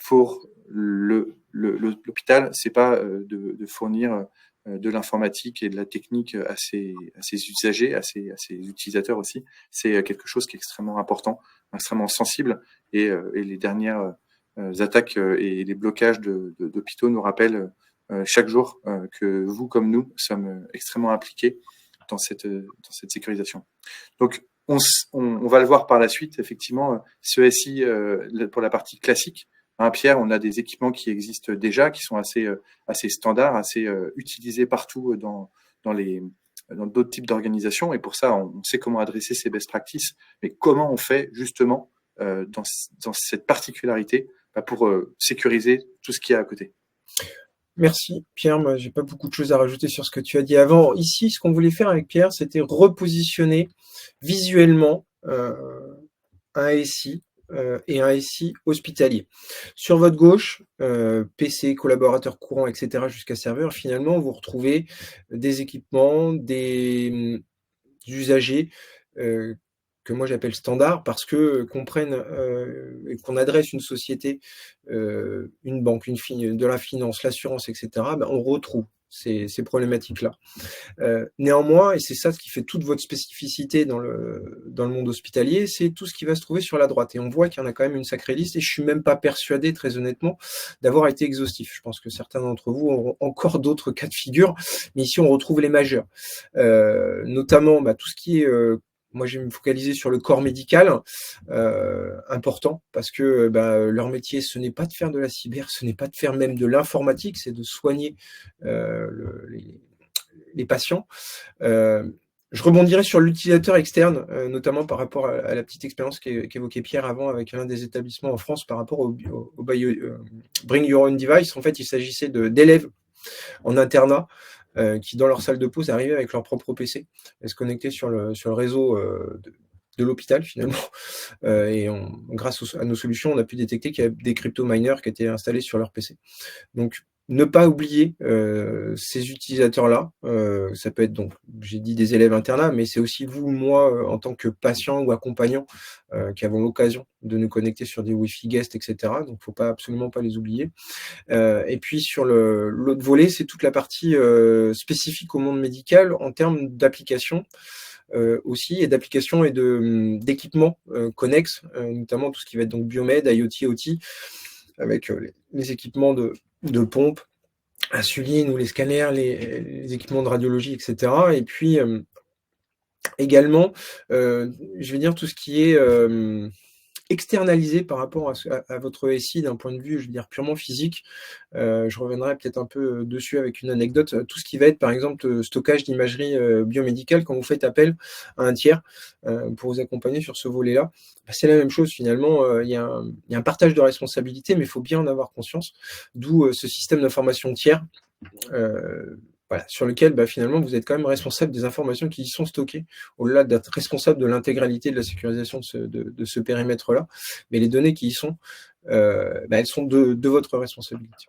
pour l'hôpital, c'est pas de fournir de l'informatique et de la technique à ses usagers, à ses utilisateurs aussi. C'est quelque chose qui est extrêmement important, extrêmement sensible, et les dernières attaques et les blocages d'hôpitaux nous rappellent chaque jour que vous, comme nous, sommes extrêmement impliqués dans cette sécurisation. Donc, on va le voir par la suite, effectivement, ce SI pour la partie classique. Pierre, on a des équipements qui existent déjà, qui sont assez standards, assez utilisés partout dans d'autres types d'organisations. Et pour ça, on sait comment adresser ces best practices. Mais comment on fait justement dans cette particularité pour sécuriser tout ce qu'il y a à côté? Merci Pierre, moi j'ai pas beaucoup de choses à rajouter sur ce que tu as dit avant. Ici, ce qu'on voulait faire avec Pierre, c'était repositionner visuellement un SI et un SI hospitalier. Sur votre gauche, PC, collaborateurs courants, etc. jusqu'à serveur, finalement, vous retrouvez des équipements, des usagers que moi j'appelle standard parce que qu'on adresse une société, une banque, de la finance, l'assurance, etc., on retrouve ces problématiques-là. Néanmoins, et c'est ça ce qui fait toute votre spécificité dans le monde hospitalier, c'est tout ce qui va se trouver sur la droite. Et on voit qu'il y en a quand même une sacrée liste, et je suis même pas persuadé, très honnêtement, d'avoir été exhaustif. Je pense que certains d'entre vous auront encore d'autres cas de figure, mais ici on retrouve les majeurs. Notamment tout ce qui est moi, je vais me focaliser sur le corps médical, important, parce que leur métier, ce n'est pas de faire de la cyber, ce n'est pas de faire même de l'informatique, c'est de soigner les patients. Je rebondirai sur l'utilisateur externe, notamment par rapport à la petite expérience qu'évoquait Pierre avant avec l'un des établissements en France par rapport au Bring Your Own Device. En fait, il s'agissait d'élèves en internat qui, dans leur salle de pause, arrivaient avec leur propre PC et se connectaient sur le réseau de l'hôpital, finalement. Et grâce à nos solutions, on a pu détecter qu'il y a des crypto-miners qui étaient installés sur leur PC. Donc, ne pas oublier ces utilisateurs-là. Ça peut être, donc, j'ai dit des élèves internats, mais c'est aussi vous, moi, en tant que patient ou accompagnant, qui avons l'occasion de nous connecter sur des Wi-Fi guest, etc. Donc, il ne faut absolument pas les oublier. Et puis, sur l'autre volet, c'est toute la partie spécifique au monde médical en termes d'applications. Aussi, et d'applications et d'équipements connexes, notamment tout ce qui va être donc biomed, IoT, OT, avec les équipements de pompes, insuline ou les scanners, les équipements de radiologie, etc. Et puis également, je vais dire tout ce qui est externalisé par rapport à votre SI d'un point de vue, je veux dire, purement physique. Je reviendrai peut-être un peu dessus avec une anecdote. Tout ce qui va être, par exemple, stockage d'imagerie biomédicale, quand vous faites appel à un tiers pour vous accompagner sur ce volet-là, c'est la même chose finalement. Il y a un partage de responsabilité, mais il faut bien en avoir conscience, d'où ce système d'information tiers. Voilà, sur lequel finalement vous êtes quand même responsable des informations qui y sont stockées, au-delà d'être responsable de l'intégralité de la sécurisation de ce périmètre-là. Mais les données qui y sont, elles sont de votre responsabilité.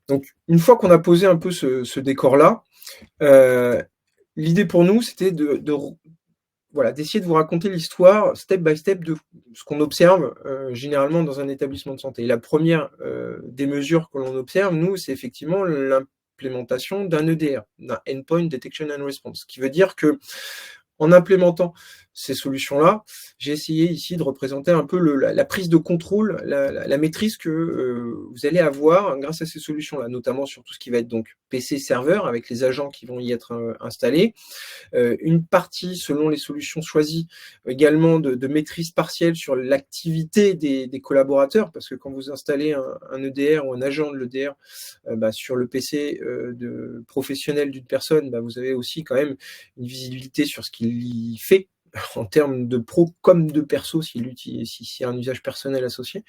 Donc, une fois qu'on a posé un peu ce décor-là, l'idée pour nous, c'était d'essayer de vous raconter l'histoire step by step de ce qu'on observe généralement dans un établissement de santé. Et la première des mesures que l'on observe, nous, c'est effectivement l'implémentation d'un EDR, d'un Endpoint Detection and Response, ce qui veut dire que en implémentant ces solutions-là, j'ai essayé ici de représenter un peu la prise de contrôle, la maîtrise que vous allez avoir grâce à ces solutions-là, notamment sur tout ce qui va être donc PC serveur avec les agents qui vont y être installés. Une partie, selon les solutions choisies, également de maîtrise partielle sur l'activité des collaborateurs, parce que quand vous installez un EDR ou un agent de l'EDR sur le PC professionnel d'une personne, vous avez aussi quand même une visibilité sur ce qu'il y fait en termes de pro comme de perso, s'il y a un usage personnel associé.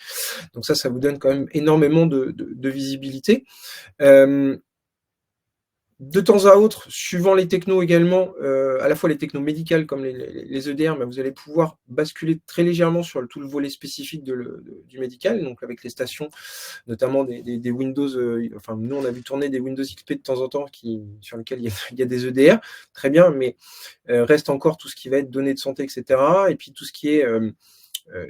Donc ça vous donne quand même énormément de visibilité. De temps à autre, suivant les technos également, à la fois les technos médicales comme les EDR, vous allez pouvoir basculer très légèrement sur tout le volet spécifique du médical, donc avec les stations, notamment des Windows, enfin nous on a vu tourner des Windows XP de temps en temps sur lesquels il y a des EDR, très bien, mais reste encore tout ce qui va être données de santé, etc. Et puis tout ce qui est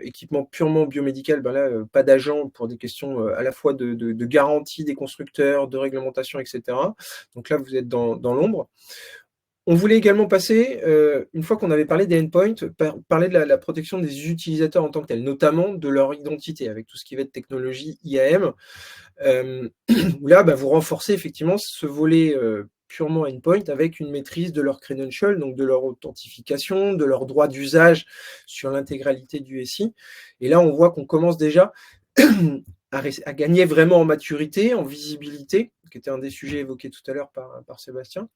équipement purement biomédical, là, pas d'agent pour des questions à la fois de garantie des constructeurs, de réglementation, etc. Donc là, vous êtes dans l'ombre. On voulait également passer, une fois qu'on avait parlé des endpoints, parler de la protection des utilisateurs en tant que tels, notamment de leur identité, avec tout ce qui va être technologie IAM, où là, vous renforcez effectivement ce volet purement endpoint avec une maîtrise de leur credential, donc de leur authentification, de leur droit d'usage sur l'intégralité du SI. Et là, on voit qu'on commence déjà à gagner vraiment en maturité, en visibilité, qui était un des sujets évoqués tout à l'heure par Sébastien.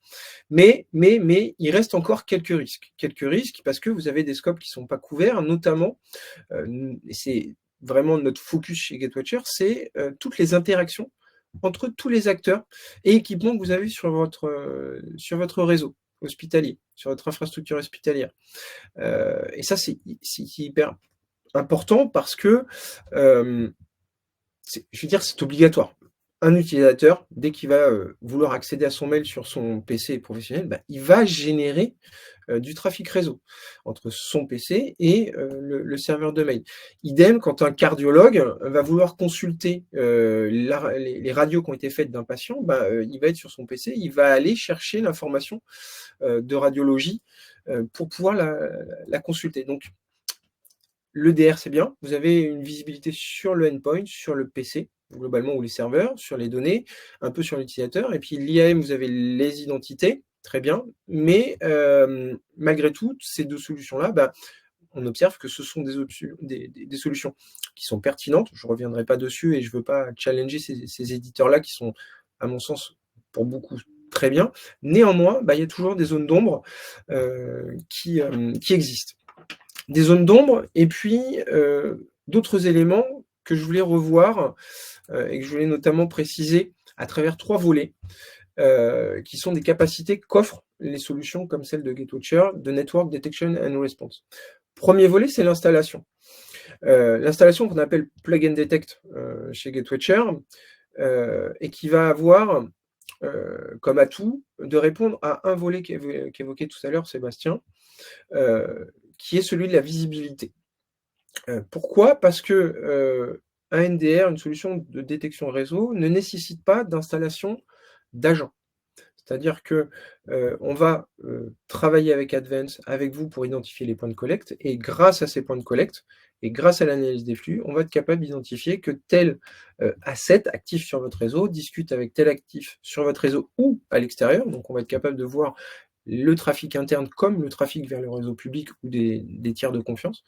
Mais il reste encore quelques risques parce que vous avez des scopes qui ne sont pas couverts, notamment, et c'est vraiment notre focus chez GetWatcher, c'est toutes les interactions entre tous les acteurs et équipements que vous avez sur votre réseau hospitalier, sur votre infrastructure hospitalière. Et ça, c'est hyper important parce que, c'est obligatoire. Un utilisateur, dès qu'il va vouloir accéder à son mail sur son PC professionnel, il va générer du trafic réseau entre son PC et le serveur de mail. Idem, quand un cardiologue va vouloir consulter les radios qui ont été faites d'un patient, il va être sur son PC, il va aller chercher l'information de radiologie pour pouvoir la consulter. Donc, l'EDR, c'est bien. Vous avez une visibilité sur le endpoint, sur le PC, globalement, ou les serveurs, sur les données, un peu sur l'utilisateur. Et puis l'IAM, vous avez les identités, très bien. Mais malgré tout, ces deux solutions-là, on observe que ce sont des solutions qui sont pertinentes. Je ne reviendrai pas dessus et je ne veux pas challenger ces éditeurs-là qui sont, à mon sens, pour beaucoup, très bien. Néanmoins, il y a toujours des zones d'ombre qui existent. Des zones d'ombre et puis d'autres éléments que je voulais revoir et que je voulais notamment préciser à travers 3 volets qui sont des capacités qu'offrent les solutions comme celle de GetWatcher de Network Detection and Response. Premier volet, c'est l'installation. L'installation qu'on appelle Plug and Detect chez GetWatcher et qui va avoir comme atout de répondre à un volet qu'évoquait tout à l'heure Sébastien, qui est celui de la visibilité. Pourquoi ? Parce que un NDR, une solution de détection réseau, ne nécessite pas d'installation d'agents. C'est-à-dire que on va travailler avec Advance, avec vous, pour identifier les points de collecte, et grâce à ces points de collecte, et grâce à l'analyse des flux, on va être capable d'identifier que tel asset actif sur votre réseau discute avec tel actif sur votre réseau ou à l'extérieur. Donc on va être capable de voir le trafic interne comme le trafic vers le réseau public ou des tiers de confiance.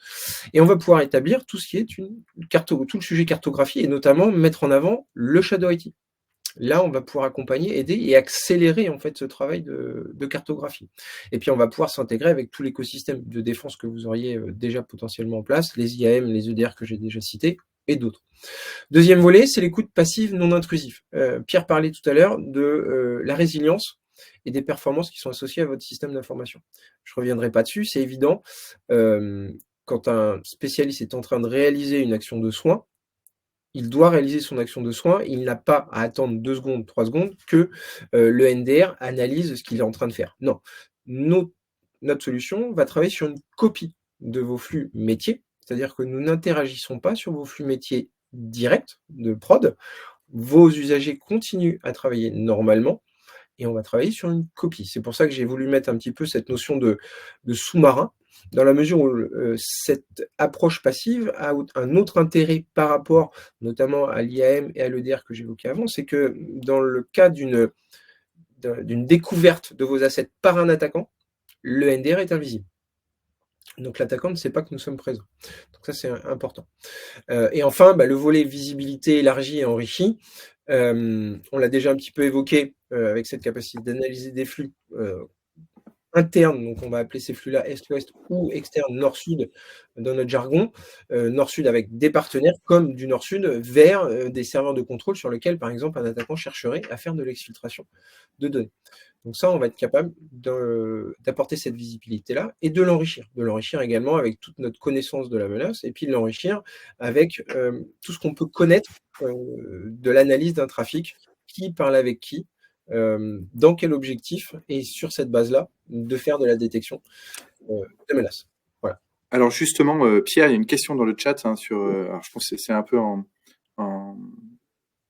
Et on va pouvoir établir tout ce qui est tout le sujet cartographie et notamment mettre en avant le Shadow IT. Là, on va pouvoir accompagner, aider et accélérer en fait ce travail de cartographie. Et puis, on va pouvoir s'intégrer avec tout l'écosystème de défense que vous auriez déjà potentiellement en place, les IAM, les EDR que j'ai déjà cités et d'autres. Deuxième volet, c'est l'écoute passive non intrusive. Pierre parlait tout à l'heure de la résilience et des performances qui sont associées à votre système d'information. Je ne reviendrai pas dessus, c'est évident. Quand un spécialiste est en train de réaliser une action de soin, il doit réaliser son action de soin, il n'a pas à attendre 2 secondes, 3 secondes que le NDR analyse ce qu'il est en train de faire. Non, notre solution va travailler sur une copie de vos flux métiers, c'est-à-dire que nous n'interagissons pas sur vos flux métiers directs de prod, vos usagers continuent à travailler normalement, et on va travailler sur une copie. C'est pour ça que j'ai voulu mettre un petit peu cette notion de sous-marin, dans la mesure où cette approche passive a un autre intérêt par rapport notamment à l'IAM et à l'EDR que j'évoquais avant, c'est que dans le cas d'une découverte de vos assets par un attaquant, le NDR est invisible. Donc l'attaquant ne sait pas que nous sommes présents. Donc ça, c'est important. Et enfin, le volet visibilité élargie et enrichi, on l'a déjà un petit peu évoqué avec cette capacité d'analyser des flux internes, donc on va appeler ces flux-là Est-Ouest ou externes Nord-Sud dans notre jargon, Nord-Sud avec des partenaires comme du Nord-Sud vers des serveurs de contrôle sur lesquels, par exemple, un attaquant chercherait à faire de l'exfiltration de données. Donc ça, on va être capable d'apporter cette visibilité-là et de l'enrichir également avec toute notre connaissance de la menace et puis de l'enrichir avec tout ce qu'on peut connaître de l'analyse d'un trafic, qui parle avec qui, dans quel objectif, et sur cette base-là, de faire de la détection de menaces. Voilà. Alors justement, Pierre, il y a une question dans le chat sur. Alors je pense que c'est un peu en, en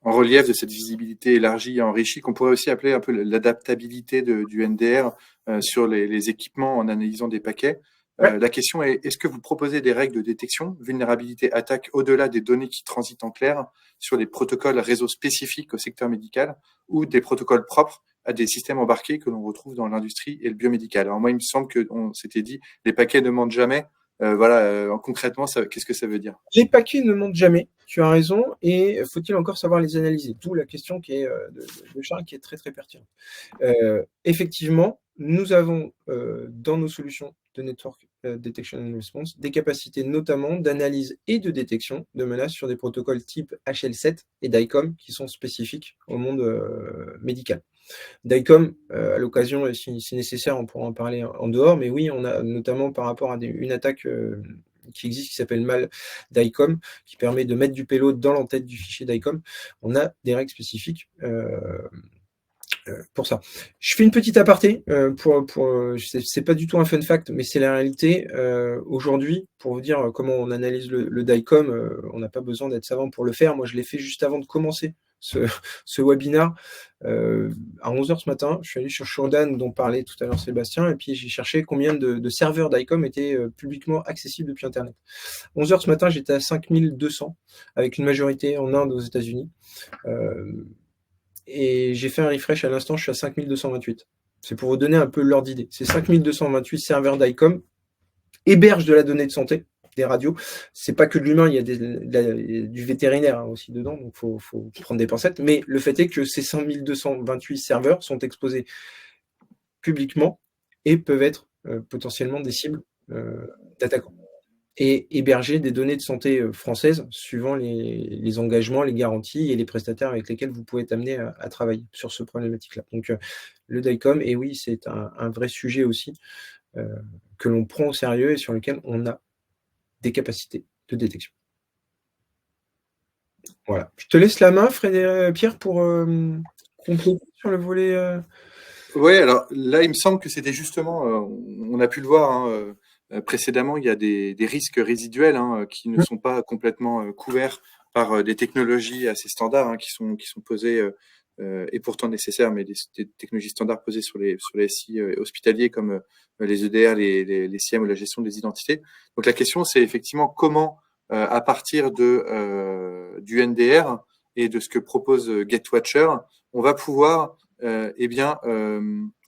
relief de cette visibilité élargie et enrichie, qu'on pourrait aussi appeler un peu l'adaptabilité du NDR sur les équipements en analysant des paquets. Ouais. La question est, est-ce que vous proposez des règles de détection, vulnérabilité, attaque, au-delà des données qui transitent en clair, sur les protocoles réseaux spécifiques au secteur médical ou des protocoles propres à des systèmes embarqués que l'on retrouve dans l'industrie et le biomédical? Alors moi, il me semble qu'on s'était dit, les paquets ne mentent jamais. Concrètement, qu'est-ce que ça veut dire? Les paquets ne mentent jamais, tu as raison, et faut-il encore savoir les analyser? D'où la question qui est de Charles, qui est très très pertinente. Effectivement, nous avons dans nos solutions de Network Detection and Response des capacités notamment d'analyse et de détection de menaces sur des protocoles type HL7 et DICOM qui sont spécifiques au monde médical. DICOM, à l'occasion, si nécessaire, on pourra en parler en dehors, mais oui, on a notamment par rapport à une attaque qui existe, qui s'appelle mal DICOM, qui permet de mettre du payload dans l'entête du fichier DICOM. On a des règles spécifiques pour ça. Je fais une petite aparté, c'est pas du tout un fun fact, mais c'est la réalité. Aujourd'hui, pour vous dire comment on analyse le DICOM, on n'a pas besoin d'être savant pour le faire. Moi, je l'ai fait juste avant de commencer ce webinaire. À 11h ce matin, je suis allé sur Shodan, dont parlait tout à l'heure Sébastien, et puis j'ai cherché combien de serveurs d'ICOM étaient publiquement accessibles depuis Internet. 11h ce matin, j'étais à 5200, avec une majorité en Inde, aux États-Unis. Et j'ai fait un refresh à l'instant, je suis à 5228. C'est pour vous donner un peu l'ordre d'idée. C'est 5228 serveurs d'ICOM, hébergent de la donnée de santé, des radios. C'est pas que de l'humain, il y a du vétérinaire aussi dedans, donc faut prendre des pincettes. Mais le fait est que ces 5228 serveurs sont exposés publiquement et peuvent être potentiellement des cibles d'attaquants. Et héberger des données de santé françaises suivant les engagements, les garanties et les prestataires avec lesquels vous pouvez être amené à travailler sur ce problématique-là. Donc, le DICOM, et oui, c'est un vrai sujet aussi que l'on prend au sérieux et sur lequel on a des capacités de détection. Voilà. Je te laisse la main, Pierre, pour compléter sur le volet. Oui, alors là, il me semble que c'était justement, on a pu le voir, hein, précédemment, il y a des risques résiduels qui ne sont pas complètement couverts par des technologies assez standards qui sont posées et pourtant nécessaires, mais des technologies standards posées sur les SI hospitaliers comme les EDR, les SIEM ou la gestion des identités. Donc la question, c'est effectivement comment, à partir du NDR et de ce que propose GetWatcher, on va pouvoir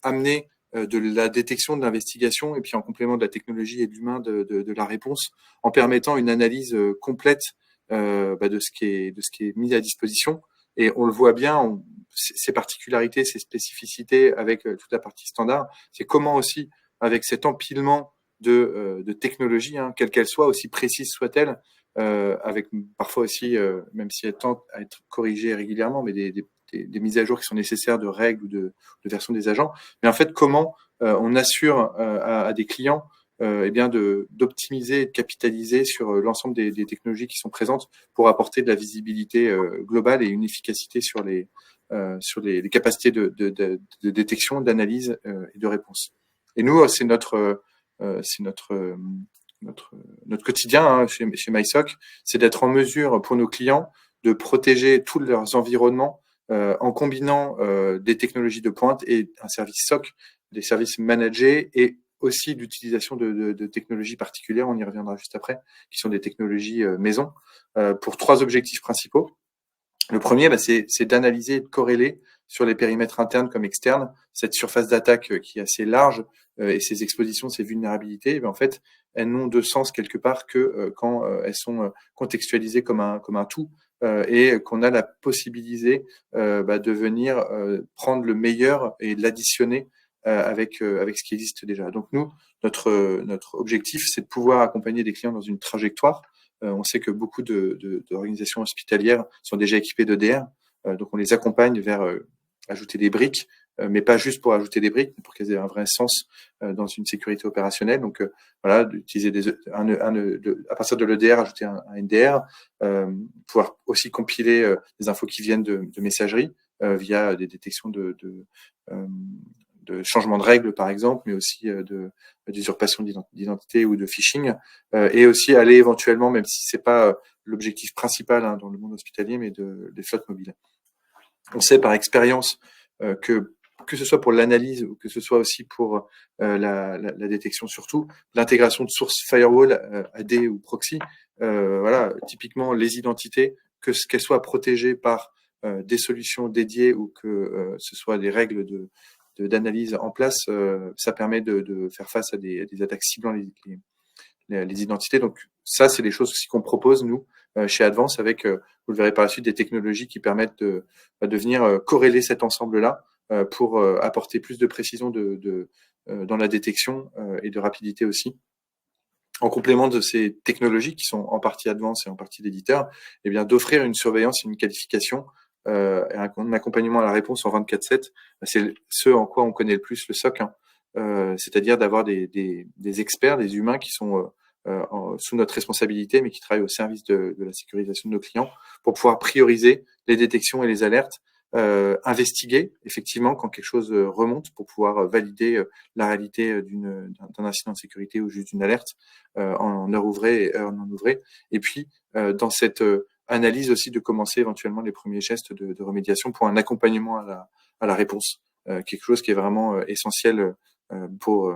amener de la détection, de l'investigation, et puis en complément de la technologie et de l'humain de la réponse, en permettant une analyse complète de ce qui est mis à disposition. Et on le voit bien, ces particularités, ces spécificités avec toute la partie standard, c'est comment aussi, avec cet empilement de technologies, quelle qu'elle soit, aussi précise soit-elle, avec parfois aussi, même si elle tente à être corrigée régulièrement, mais des mises à jour qui sont nécessaires de règles ou de version des agents. Mais en fait, comment on assure à des clients d'optimiser et de capitaliser sur l'ensemble des technologies qui sont présentes pour apporter de la visibilité globale et une efficacité sur les capacités de détection, d'analyse et de réponse. Et nous, c'est notre quotidien chez MySoc, c'est d'être en mesure pour nos clients de protéger tous leurs environnements en combinant des technologies de pointe et un service SOC, des services managés et aussi l'utilisation de technologies particulières, on y reviendra juste après, qui sont des technologies maison, pour 3 objectifs principaux. Le premier, c'est d'analyser et de corréler sur les périmètres internes comme externes cette surface d'attaque qui est assez large et ces expositions, ces vulnérabilités, en fait, elles n'ont de sens quelque part que quand elles sont contextualisées comme un tout et qu'on a la possibilité de venir prendre le meilleur et de l'additionner avec ce qui existe déjà. Donc nous, notre objectif, c'est de pouvoir accompagner des clients dans une trajectoire. On sait que beaucoup d'organisations hospitalières sont déjà équipées d'EDR, donc on les accompagne vers ajouter des briques, mais pas juste pour ajouter des briques, mais pour qu'elles aient un vrai sens dans une sécurité opérationnelle. Donc voilà, d'utiliser à partir de l'EDR, ajouter un NDR, pouvoir aussi compiler des infos qui viennent de messagerie via des détections de changement de règles, par exemple, mais aussi d'usurpation d'identité ou de phishing, et aussi aller éventuellement, même si c'est pas l'objectif principal dans le monde hospitalier, mais des flottes mobiles. On sait par expérience que ce soit pour l'analyse ou que ce soit aussi pour la détection, surtout l'intégration de sources firewall, AD ou proxy, voilà, typiquement les identités, qu'elles soient protégées par des solutions dédiées ou que ce soit des règles d'analyse en place, ça permet de faire face à des attaques ciblant les identités. Donc ça, c'est des choses aussi qu'on propose, nous, chez Advance, avec, vous le verrez par la suite, des technologies qui permettent de venir corréler cet ensemble-là pour apporter plus de précision dans la détection et de rapidité aussi. En complément de ces technologies qui sont en partie Advance et en partie d'éditeurs, eh bien d'offrir une surveillance et une qualification et un accompagnement à la réponse en 24/7. C'est ce en quoi on connaît le plus le SOC, c'est-à-dire d'avoir des experts, des humains qui sont sous notre responsabilité, mais qui travaillent au service de la sécurisation de nos clients pour pouvoir prioriser les détections et les alertes, investiguer effectivement quand quelque chose remonte pour pouvoir valider la réalité d'un incident de sécurité ou juste d'une alerte en heure ouvrée et heure non ouvrée. Et puis, dans cette analyse aussi, de commencer éventuellement les premiers gestes de remédiation pour un accompagnement à la réponse, quelque chose qui est vraiment essentiel pour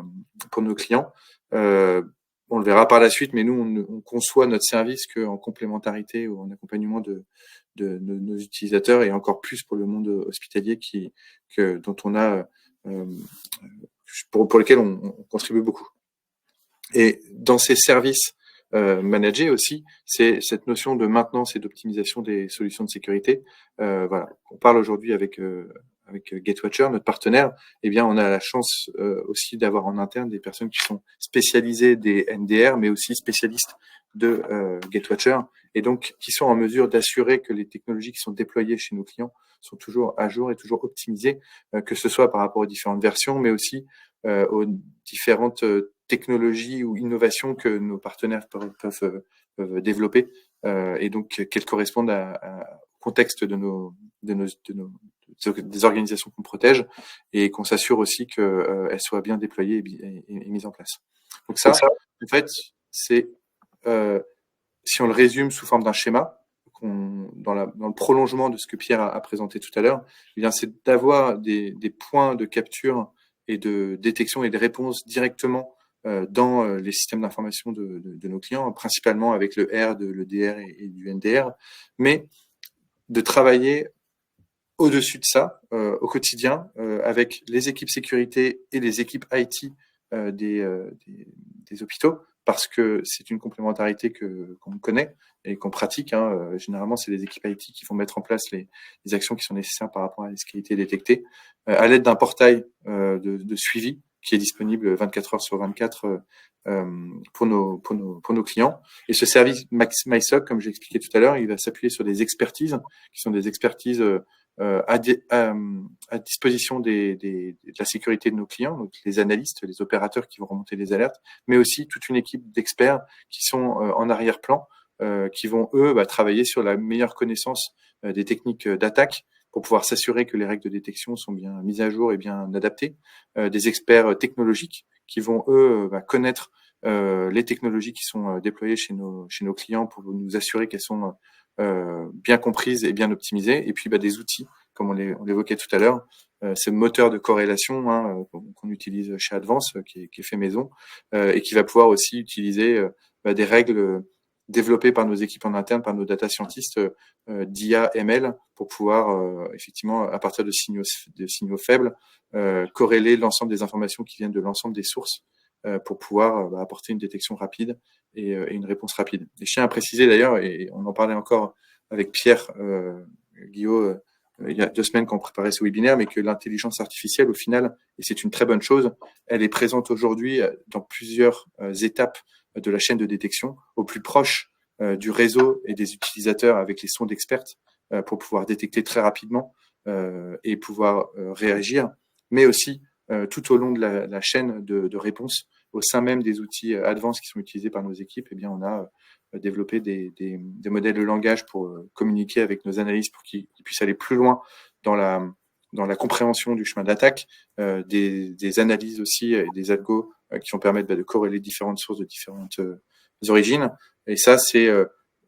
nos clients. On le verra par la suite, mais nous, on conçoit notre service qu'en complémentarité ou en accompagnement de nos utilisateurs, et encore plus pour le monde hospitalier dont on a pour lequel on contribue beaucoup. Et dans ces services managés aussi, c'est cette notion de maintenance et d'optimisation des solutions de sécurité. Voilà, on parle aujourd'hui avec Gatewatcher, notre partenaire. Eh bien, on a la chance aussi d'avoir en interne des personnes qui sont spécialisées des NDR, mais aussi spécialistes de Gatewatcher, et donc qui sont en mesure d'assurer que les technologies qui sont déployées chez nos clients sont toujours à jour et toujours optimisées, que ce soit par rapport aux différentes versions, mais aussi aux différentes technologies ou innovations que nos partenaires peuvent développer, et donc qu'elles correspondent au contexte des organisations qu'on protège, et qu'on s'assure aussi qu'elles soient bien déployées et mises en place. Donc ça, en fait, c'est si on le résume sous forme d'un schéma, dans le prolongement de ce que Pierre a présenté tout à l'heure, eh bien, c'est d'avoir des points de capture et de détection et de réponse directement dans les systèmes d'information de nos clients, principalement avec le R, le DR et du NDR, mais de travailler au-dessus de ça, au quotidien, avec les équipes sécurité et les équipes IT des hôpitaux, parce que c'est une complémentarité qu'on connaît et qu'on pratique. Généralement, c'est les équipes IT qui vont mettre en place les actions qui sont nécessaires par rapport à ce qui a été détecté, à l'aide d'un portail de suivi qui est disponible 24 heures sur 24 pour nos clients. Et ce service MySOC, comme j'ai expliqué tout à l'heure, il va s'appuyer sur des expertises qui sont des expertises à disposition de la sécurité de nos clients, donc les analystes, les opérateurs qui vont remonter les alertes, mais aussi toute une équipe d'experts qui sont en arrière-plan, qui vont, eux, travailler sur la meilleure connaissance des techniques d'attaque pour pouvoir s'assurer que les règles de détection sont bien mises à jour et bien adaptées, des experts technologiques qui vont, eux, connaître les technologies qui sont déployées chez nos clients pour nous assurer qu'elles sont bien comprises et bien optimisées, et puis des outils, comme on l'évoquait tout à l'heure, ce moteur de corrélation qu'on utilise chez Advance, qui est fait maison, et qui va pouvoir aussi utiliser des règles développées par nos équipes en interne, par nos data scientists d'IA ML, pour pouvoir effectivement, à partir de signaux faibles, corréler l'ensemble des informations qui viennent de l'ensemble des sources, pour pouvoir apporter une détection rapide et une réponse rapide. Et je tiens à préciser d'ailleurs, et on en parlait encore avec Pierre Guillot il y a 2 semaines quand on préparait ce webinaire, mais que l'intelligence artificielle, au final, et c'est une très bonne chose, elle est présente aujourd'hui dans plusieurs étapes de la chaîne de détection, au plus proche du réseau et des utilisateurs avec les sondes expertes pour pouvoir détecter très rapidement et pouvoir réagir, mais aussi tout au long de la chaîne de réponse au sein même des outils advanced qui sont utilisés par nos équipes. Eh bien, on a développé des modèles de langage pour communiquer avec nos analystes pour qu'ils puissent aller plus loin dans la compréhension du chemin d'attaque, des analyses aussi et des algos qui vont permettre de corréler différentes sources de différentes origines. Et ça, c'est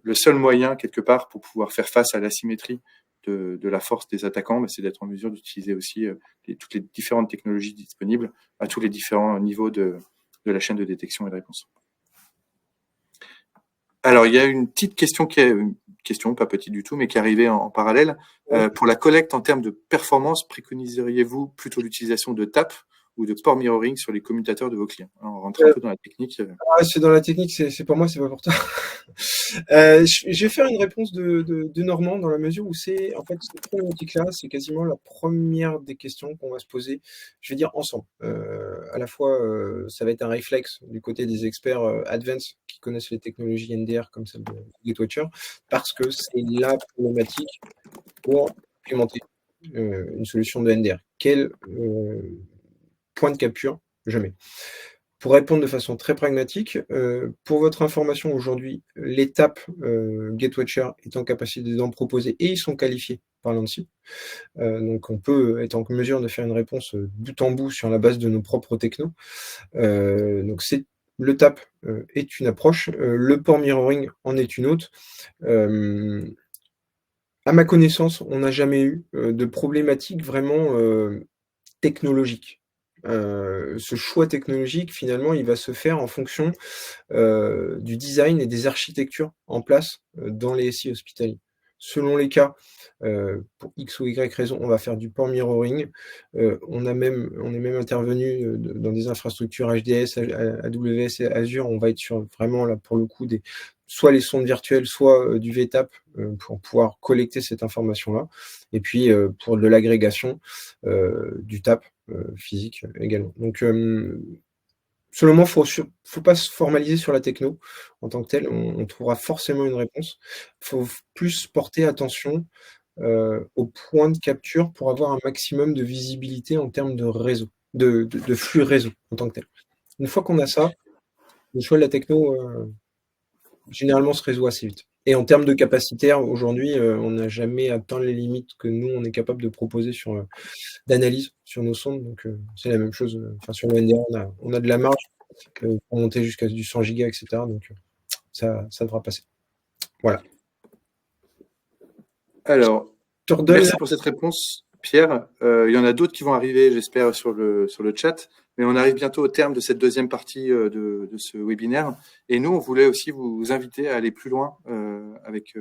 le seul moyen, quelque part, pour pouvoir faire face à l'asymétrie de la force des attaquants, c'est d'être en mesure d'utiliser aussi toutes les différentes technologies disponibles à tous les différents niveaux de la chaîne de détection et de réponse. Alors, il y a une petite question question pas petite du tout, mais qui est arrivée en parallèle. Pour la collecte en termes de performance, préconiseriez-vous plutôt l'utilisation de TAP ou de port mirroring sur les commutateurs de vos clients? Alors, on rentre un peu dans la technique. C'est dans la technique, c'est pour moi, c'est pas pour toi. Je vais faire une réponse de Normand dans la mesure où c'est, en fait, cette problématique-là, c'est quasiment la première des questions qu'on va se poser, je vais dire ensemble. À la fois, ça va être un réflexe du côté des experts advanced qui connaissent les technologies NDR comme celle de GateWatcher, parce que c'est la problématique pour implémenter une solution de NDR. Quel point de capture je mets? Pour répondre de façon très pragmatique, pour votre information aujourd'hui, l'étape GateWatcher est en capacité d'en proposer et ils sont qualifiés par l'ANSSI. Donc on peut être en mesure de faire une réponse bout en bout sur la base de nos propres technos. Donc le TAP est une approche, le port mirroring en est une autre. À ma connaissance, on n'a jamais eu de problématique vraiment technologique. Ce choix technologique, finalement, il va se faire en fonction du design et des architectures en place dans les SI hospitaliers. Selon les cas, pour X ou Y raison, on va faire du port mirroring. On est même intervenu dans des infrastructures HDS, AWS et Azure. On va être sur vraiment, là, pour le coup, soit les sondes virtuelles, soit du VTAP pour pouvoir collecter cette information-là. Et puis, pour de l'agrégation, du TAP physique également. Donc, selon moi, faut pas se formaliser sur la techno en tant que telle. On trouvera forcément une réponse. Faut plus porter attention au point de capture pour avoir un maximum de visibilité en termes de réseau, de flux réseau en tant que tel. Une fois qu'on a ça, le choix de la techno, généralement, se résout assez vite. Et en termes de capacitaire, aujourd'hui, on n'a jamais atteint les limites que nous, on est capable de proposer d'analyse sur nos sondes. Donc, c'est la même chose. Sur le NDR, on a de la marge pour monter jusqu'à du 100 gigas, etc. Donc, ça devra passer. Voilà. Alors, merci pour cette réponse, Pierre. Il y en a d'autres qui vont arriver, j'espère, sur le chat. Mais on arrive bientôt au terme de cette deuxième partie de ce webinaire. Et nous, on voulait aussi vous inviter à aller plus loin avec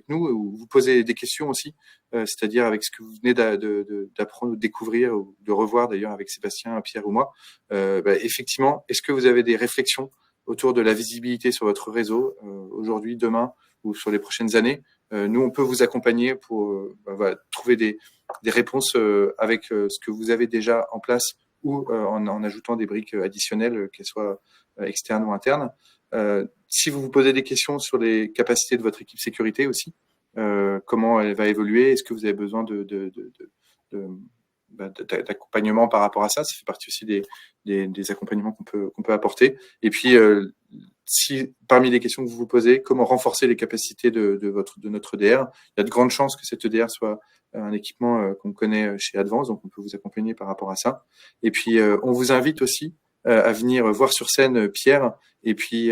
nous, ou vous poser des questions aussi, c'est-à-dire avec ce que vous venez d'apprendre, de découvrir, ou de revoir d'ailleurs avec Sébastien, Pierre ou moi. Effectivement, est-ce que vous avez des réflexions autour de la visibilité sur votre réseau aujourd'hui, demain ou sur les prochaines années? Nous, on peut vous accompagner pour trouver des réponses avec ce que vous avez déjà en place, ou en ajoutant des briques additionnelles, qu'elles soient externes ou internes. Si vous vous posez des questions sur les capacités de votre équipe sécurité aussi, comment elle va évoluer, est-ce que vous avez besoin d'accompagnement par rapport à ça? Ça fait partie aussi des accompagnements qu'on peut apporter. Et puis, si parmi les questions que vous vous posez, comment renforcer les capacités de notre EDR? Il y a de grandes chances que cette EDR soit un équipement qu'on connaît chez Advance, donc on peut vous accompagner par rapport à ça. Et puis, on vous invite aussi à venir voir sur scène Pierre et puis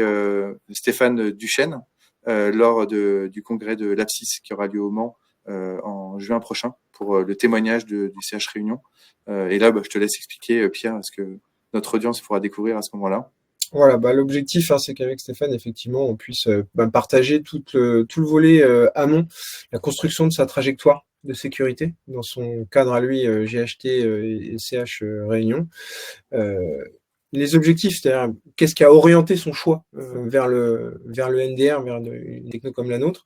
Stéphane Duchesne lors du congrès de l'Apsis qui aura lieu au Mans en juin prochain pour le témoignage du CH Réunion. Et là, je te laisse expliquer, Pierre, ce que notre audience pourra découvrir à ce moment-là. Voilà, l'objectif, c'est qu'avec Stéphane, effectivement, on puisse partager tout le volet amont, la construction de sa trajectoire de sécurité dans son cadre à lui, GHT et CH Réunion. les objectifs, c'est-à-dire qu'est-ce qui a orienté son choix vers le NDR, vers une techno comme la nôtre.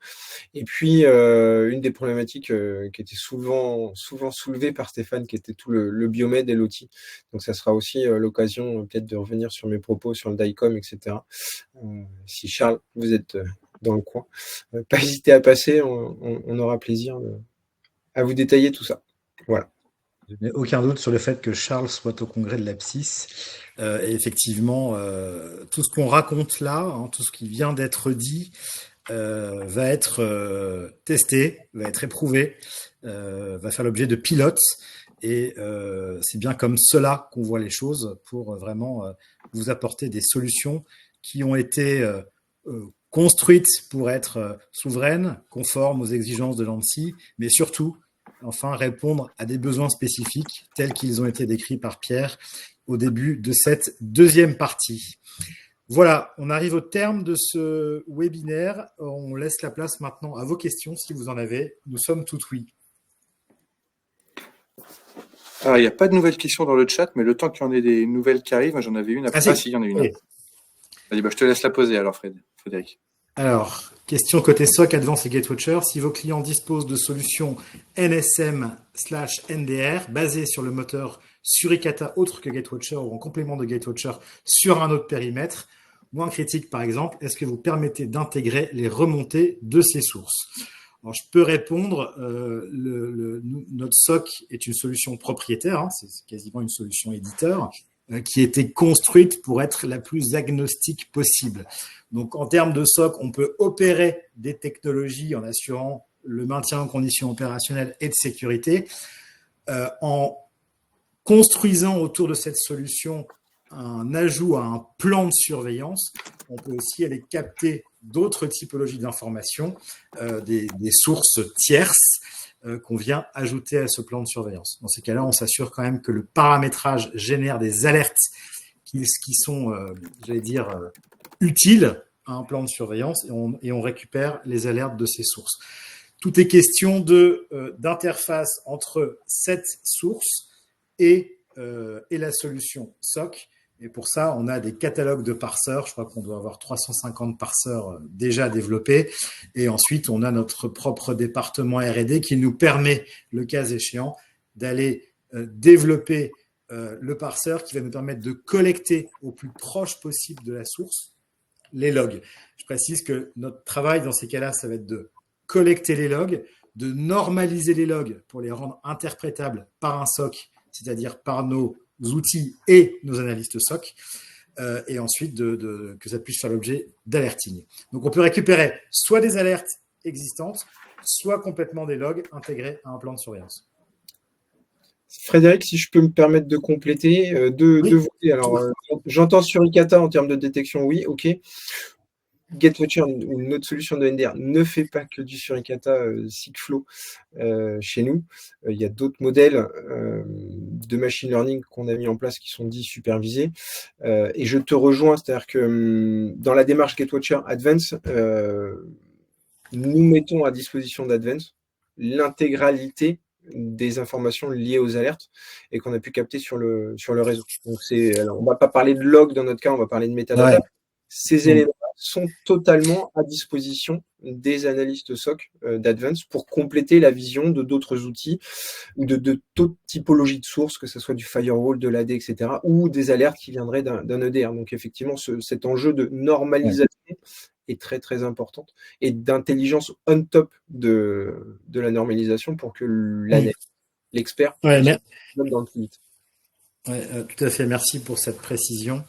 Et puis, une des problématiques qui était souvent soulevée par Stéphane, qui était tout le biomède et l'outil. Donc, ça sera aussi l'occasion peut-être de revenir sur mes propos sur le DICOM, etc. Si Charles, vous êtes dans le coin, pas hésiter à passer, on aura plaisir à vous détailler tout ça. Voilà. Je n'ai aucun doute sur le fait que Charles soit au congrès de l'Apsis. Et effectivement, tout ce qu'on raconte là, hein, tout ce qui vient d'être dit, va être testé, va être éprouvé, va faire l'objet de pilotes. Et c'est bien comme cela qu'on voit les choses pour vraiment vous apporter des solutions qui ont été construites pour être souveraines, conformes aux exigences de l'ANSSI, mais surtout enfin répondre à des besoins spécifiques tels qu'ils ont été décrits par Pierre au début de cette deuxième partie. Voilà, on arrive au terme de ce webinaire. On laisse la place maintenant à vos questions si vous en avez. Nous sommes tout oui. Alors, il n'y a pas de nouvelles questions dans le chat, mais le temps qu'il y en ait des nouvelles qui arrivent, j'en avais une. Après, si, il y en a une. Oui. Allez, je te laisse la poser alors, Frédéric. Alors, question côté SOC, Advanced et Gatewatcher. Si vos clients disposent de solutions NSM/NDR basées sur le moteur Suricata autre que Gatewatcher ou en complément de Gatewatcher sur un autre périmètre, moins critique par exemple, est-ce que vous permettez d'intégrer les remontées de ces sources? Alors, je peux répondre, notre SOC est une solution propriétaire, hein, c'est quasiment une solution éditeur, qui a été construite pour être la plus agnostique possible. Donc, en termes de SOC, on peut opérer des technologies en assurant le maintien en conditions opérationnelles et de sécurité, en construisant autour de cette solution un ajout à un plan de surveillance. On peut aussi aller capter d'autres typologies d'informations, des sources tierces qu'on vient ajouter à ce plan de surveillance. Dans ces cas-là, on s'assure quand même que le paramétrage génère des alertes qui sont, j'allais dire, utiles à un plan de surveillance et on récupère les alertes de ces sources. Tout est question d'interface entre cette source et la solution SOC. Et pour ça, on a des catalogues de parseurs. Je crois qu'on doit avoir 350 parseurs déjà développés. Et ensuite, on a notre propre département R&D qui nous permet, le cas échéant, d'aller développer le parseur qui va nous permettre de collecter au plus proche possible de la source les logs. Je précise que notre travail dans ces cas-là, ça va être de collecter les logs, de normaliser les logs pour les rendre interprétables par un SOC, c'est-à-dire par nos outils et nos analystes SOC, et ensuite que ça puisse faire l'objet d'alerting. Donc, on peut récupérer soit des alertes existantes, soit complètement des logs intégrés à un plan de surveillance. Frédéric, si je peux me permettre de compléter, Oui. de voter. Alors, j'entends Suricata en termes de détection, oui, ok. Gatewatcher ou une autre solution de NDR ne fait pas que du Suricata Seekflow chez nous. Il y a d'autres modèles de machine learning qu'on a mis en place qui sont dits supervisés. Et je te rejoins, c'est-à-dire que dans la démarche Gatewatcher Advance, nous mettons à disposition d'Advance l'intégralité des informations liées aux alertes et qu'on a pu capter sur le réseau. Donc alors, on va pas parler de log dans notre cas, on va parler de metadata. Ouais. Ces éléments sont totalement à disposition des analystes SOC d'Advance pour compléter la vision de d'autres outils ou de d'autres typologies de sources, que ce soit du firewall, de l'AD, etc., ou des alertes qui viendraient d'un EDR. Donc effectivement, cet enjeu de normalisation est très très importante et d'intelligence on top de la normalisation pour que l'expert dans le tweet. Tout à fait, merci pour cette précision,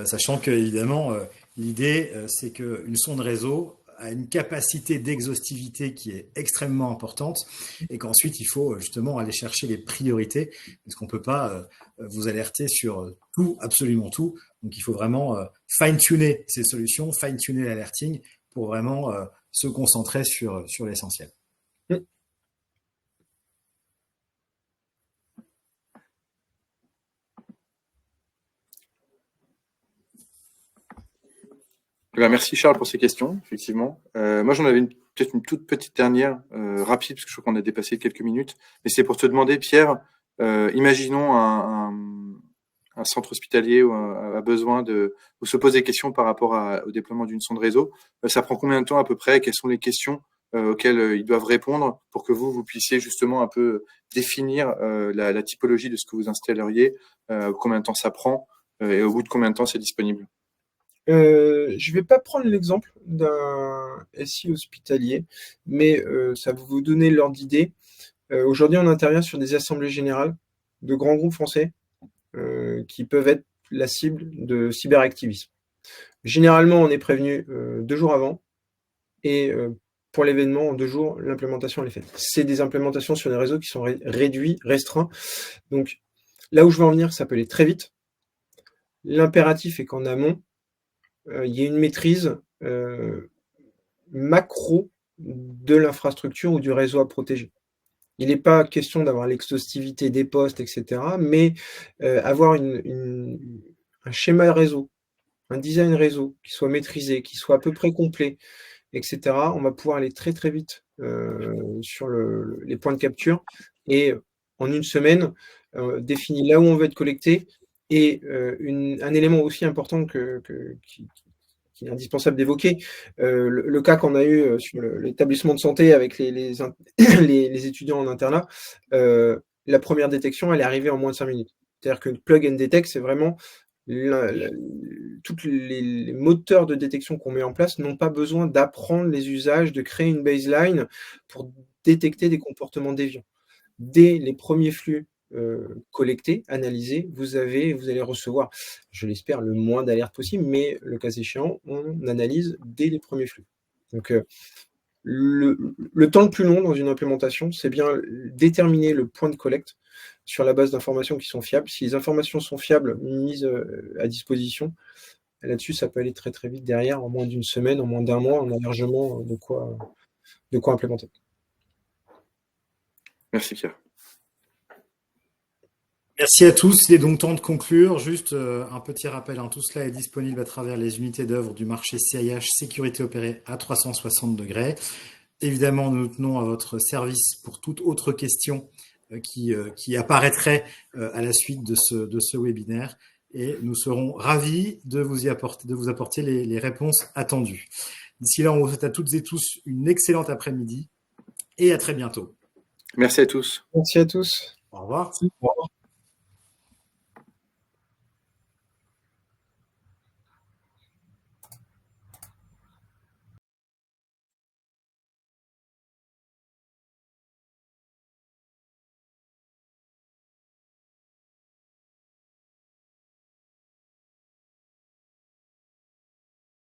sachant que évidemment l'idée c'est qu'une sonde réseau a une capacité d'exhaustivité qui est extrêmement importante et qu'ensuite il faut justement aller chercher les priorités parce qu'on ne peut pas vous alerter sur tout, absolument tout. Donc il faut vraiment fine-tuner ces solutions, fine-tuner l'alerting pour vraiment se concentrer sur l'essentiel. Merci Charles pour ces questions, effectivement. Moi, j'en avais peut-être une toute petite dernière, rapide, parce que je crois qu'on a dépassé quelques minutes. Mais c'est pour te demander, Pierre, imaginons un un centre hospitalier a besoin ou se pose des questions par rapport au déploiement d'une sonde réseau, ça prend combien de temps à peu près? Quelles sont les questions auxquelles ils doivent répondre pour que vous puissiez justement un peu définir la typologie de ce que vous installeriez, combien de temps ça prend et au bout de combien de temps c'est disponible? Je vais pas prendre l'exemple d'un SI hospitalier, mais ça va vous donner l'ordre d'idée. Aujourd'hui, on intervient sur des assemblées générales de grands groupes français qui peuvent être la cible de cyberactivisme. Généralement, on est prévenu 2 jours avant et pour l'événement, en 2 jours, l'implémentation elle est faite. C'est des implémentations sur des réseaux qui sont réduits, restreints. Donc là où je veux en venir, ça peut aller très vite. L'impératif est qu'en amont, il y ait une maîtrise macro de l'infrastructure ou du réseau à protéger. Il n'est pas question d'avoir l'exhaustivité des postes, etc., mais avoir un schéma réseau, un design réseau qui soit maîtrisé, qui soit à peu près complet, etc., on va pouvoir aller très très vite sur les points de capture et en une semaine, définir là où on veut être connecté. Et un élément aussi important qui est indispensable d'évoquer, le cas qu'on a eu sur l'établissement de santé avec les étudiants en internat, la première détection, elle est arrivée en moins de 5 minutes. C'est-à-dire que Plug and Detect, c'est vraiment tous les moteurs de détection qu'on met en place n'ont pas besoin d'apprendre les usages, de créer une baseline pour détecter des comportements déviants. Dès les premiers flux collectés, analysés, vous allez recevoir, je l'espère, le moins d'alertes possible, mais le cas échéant, on analyse dès les premiers flux. Donc, le temps le plus long dans une implémentation, c'est bien déterminer le point de collecte sur la base d'informations qui sont fiables. Si les informations sont fiables, mises à disposition, là-dessus, ça peut aller très très vite derrière, en moins d'une semaine, en moins d'un mois, on a largement de quoi implémenter. Merci Pierre. Merci à tous. Il est donc temps de conclure. Juste un petit rappel, tout cela est disponible à travers les unités d'œuvre du marché CIH Sécurité Opérée à 360 degrés. Évidemment, nous tenons à votre service pour toute autre question qui apparaîtrait à la suite de ce webinaire. Et nous serons ravis de vous apporter les réponses attendues. D'ici là, on vous souhaite à toutes et tous une excellente après-midi et à très bientôt. Merci à tous. Merci à tous. Au revoir. Au revoir.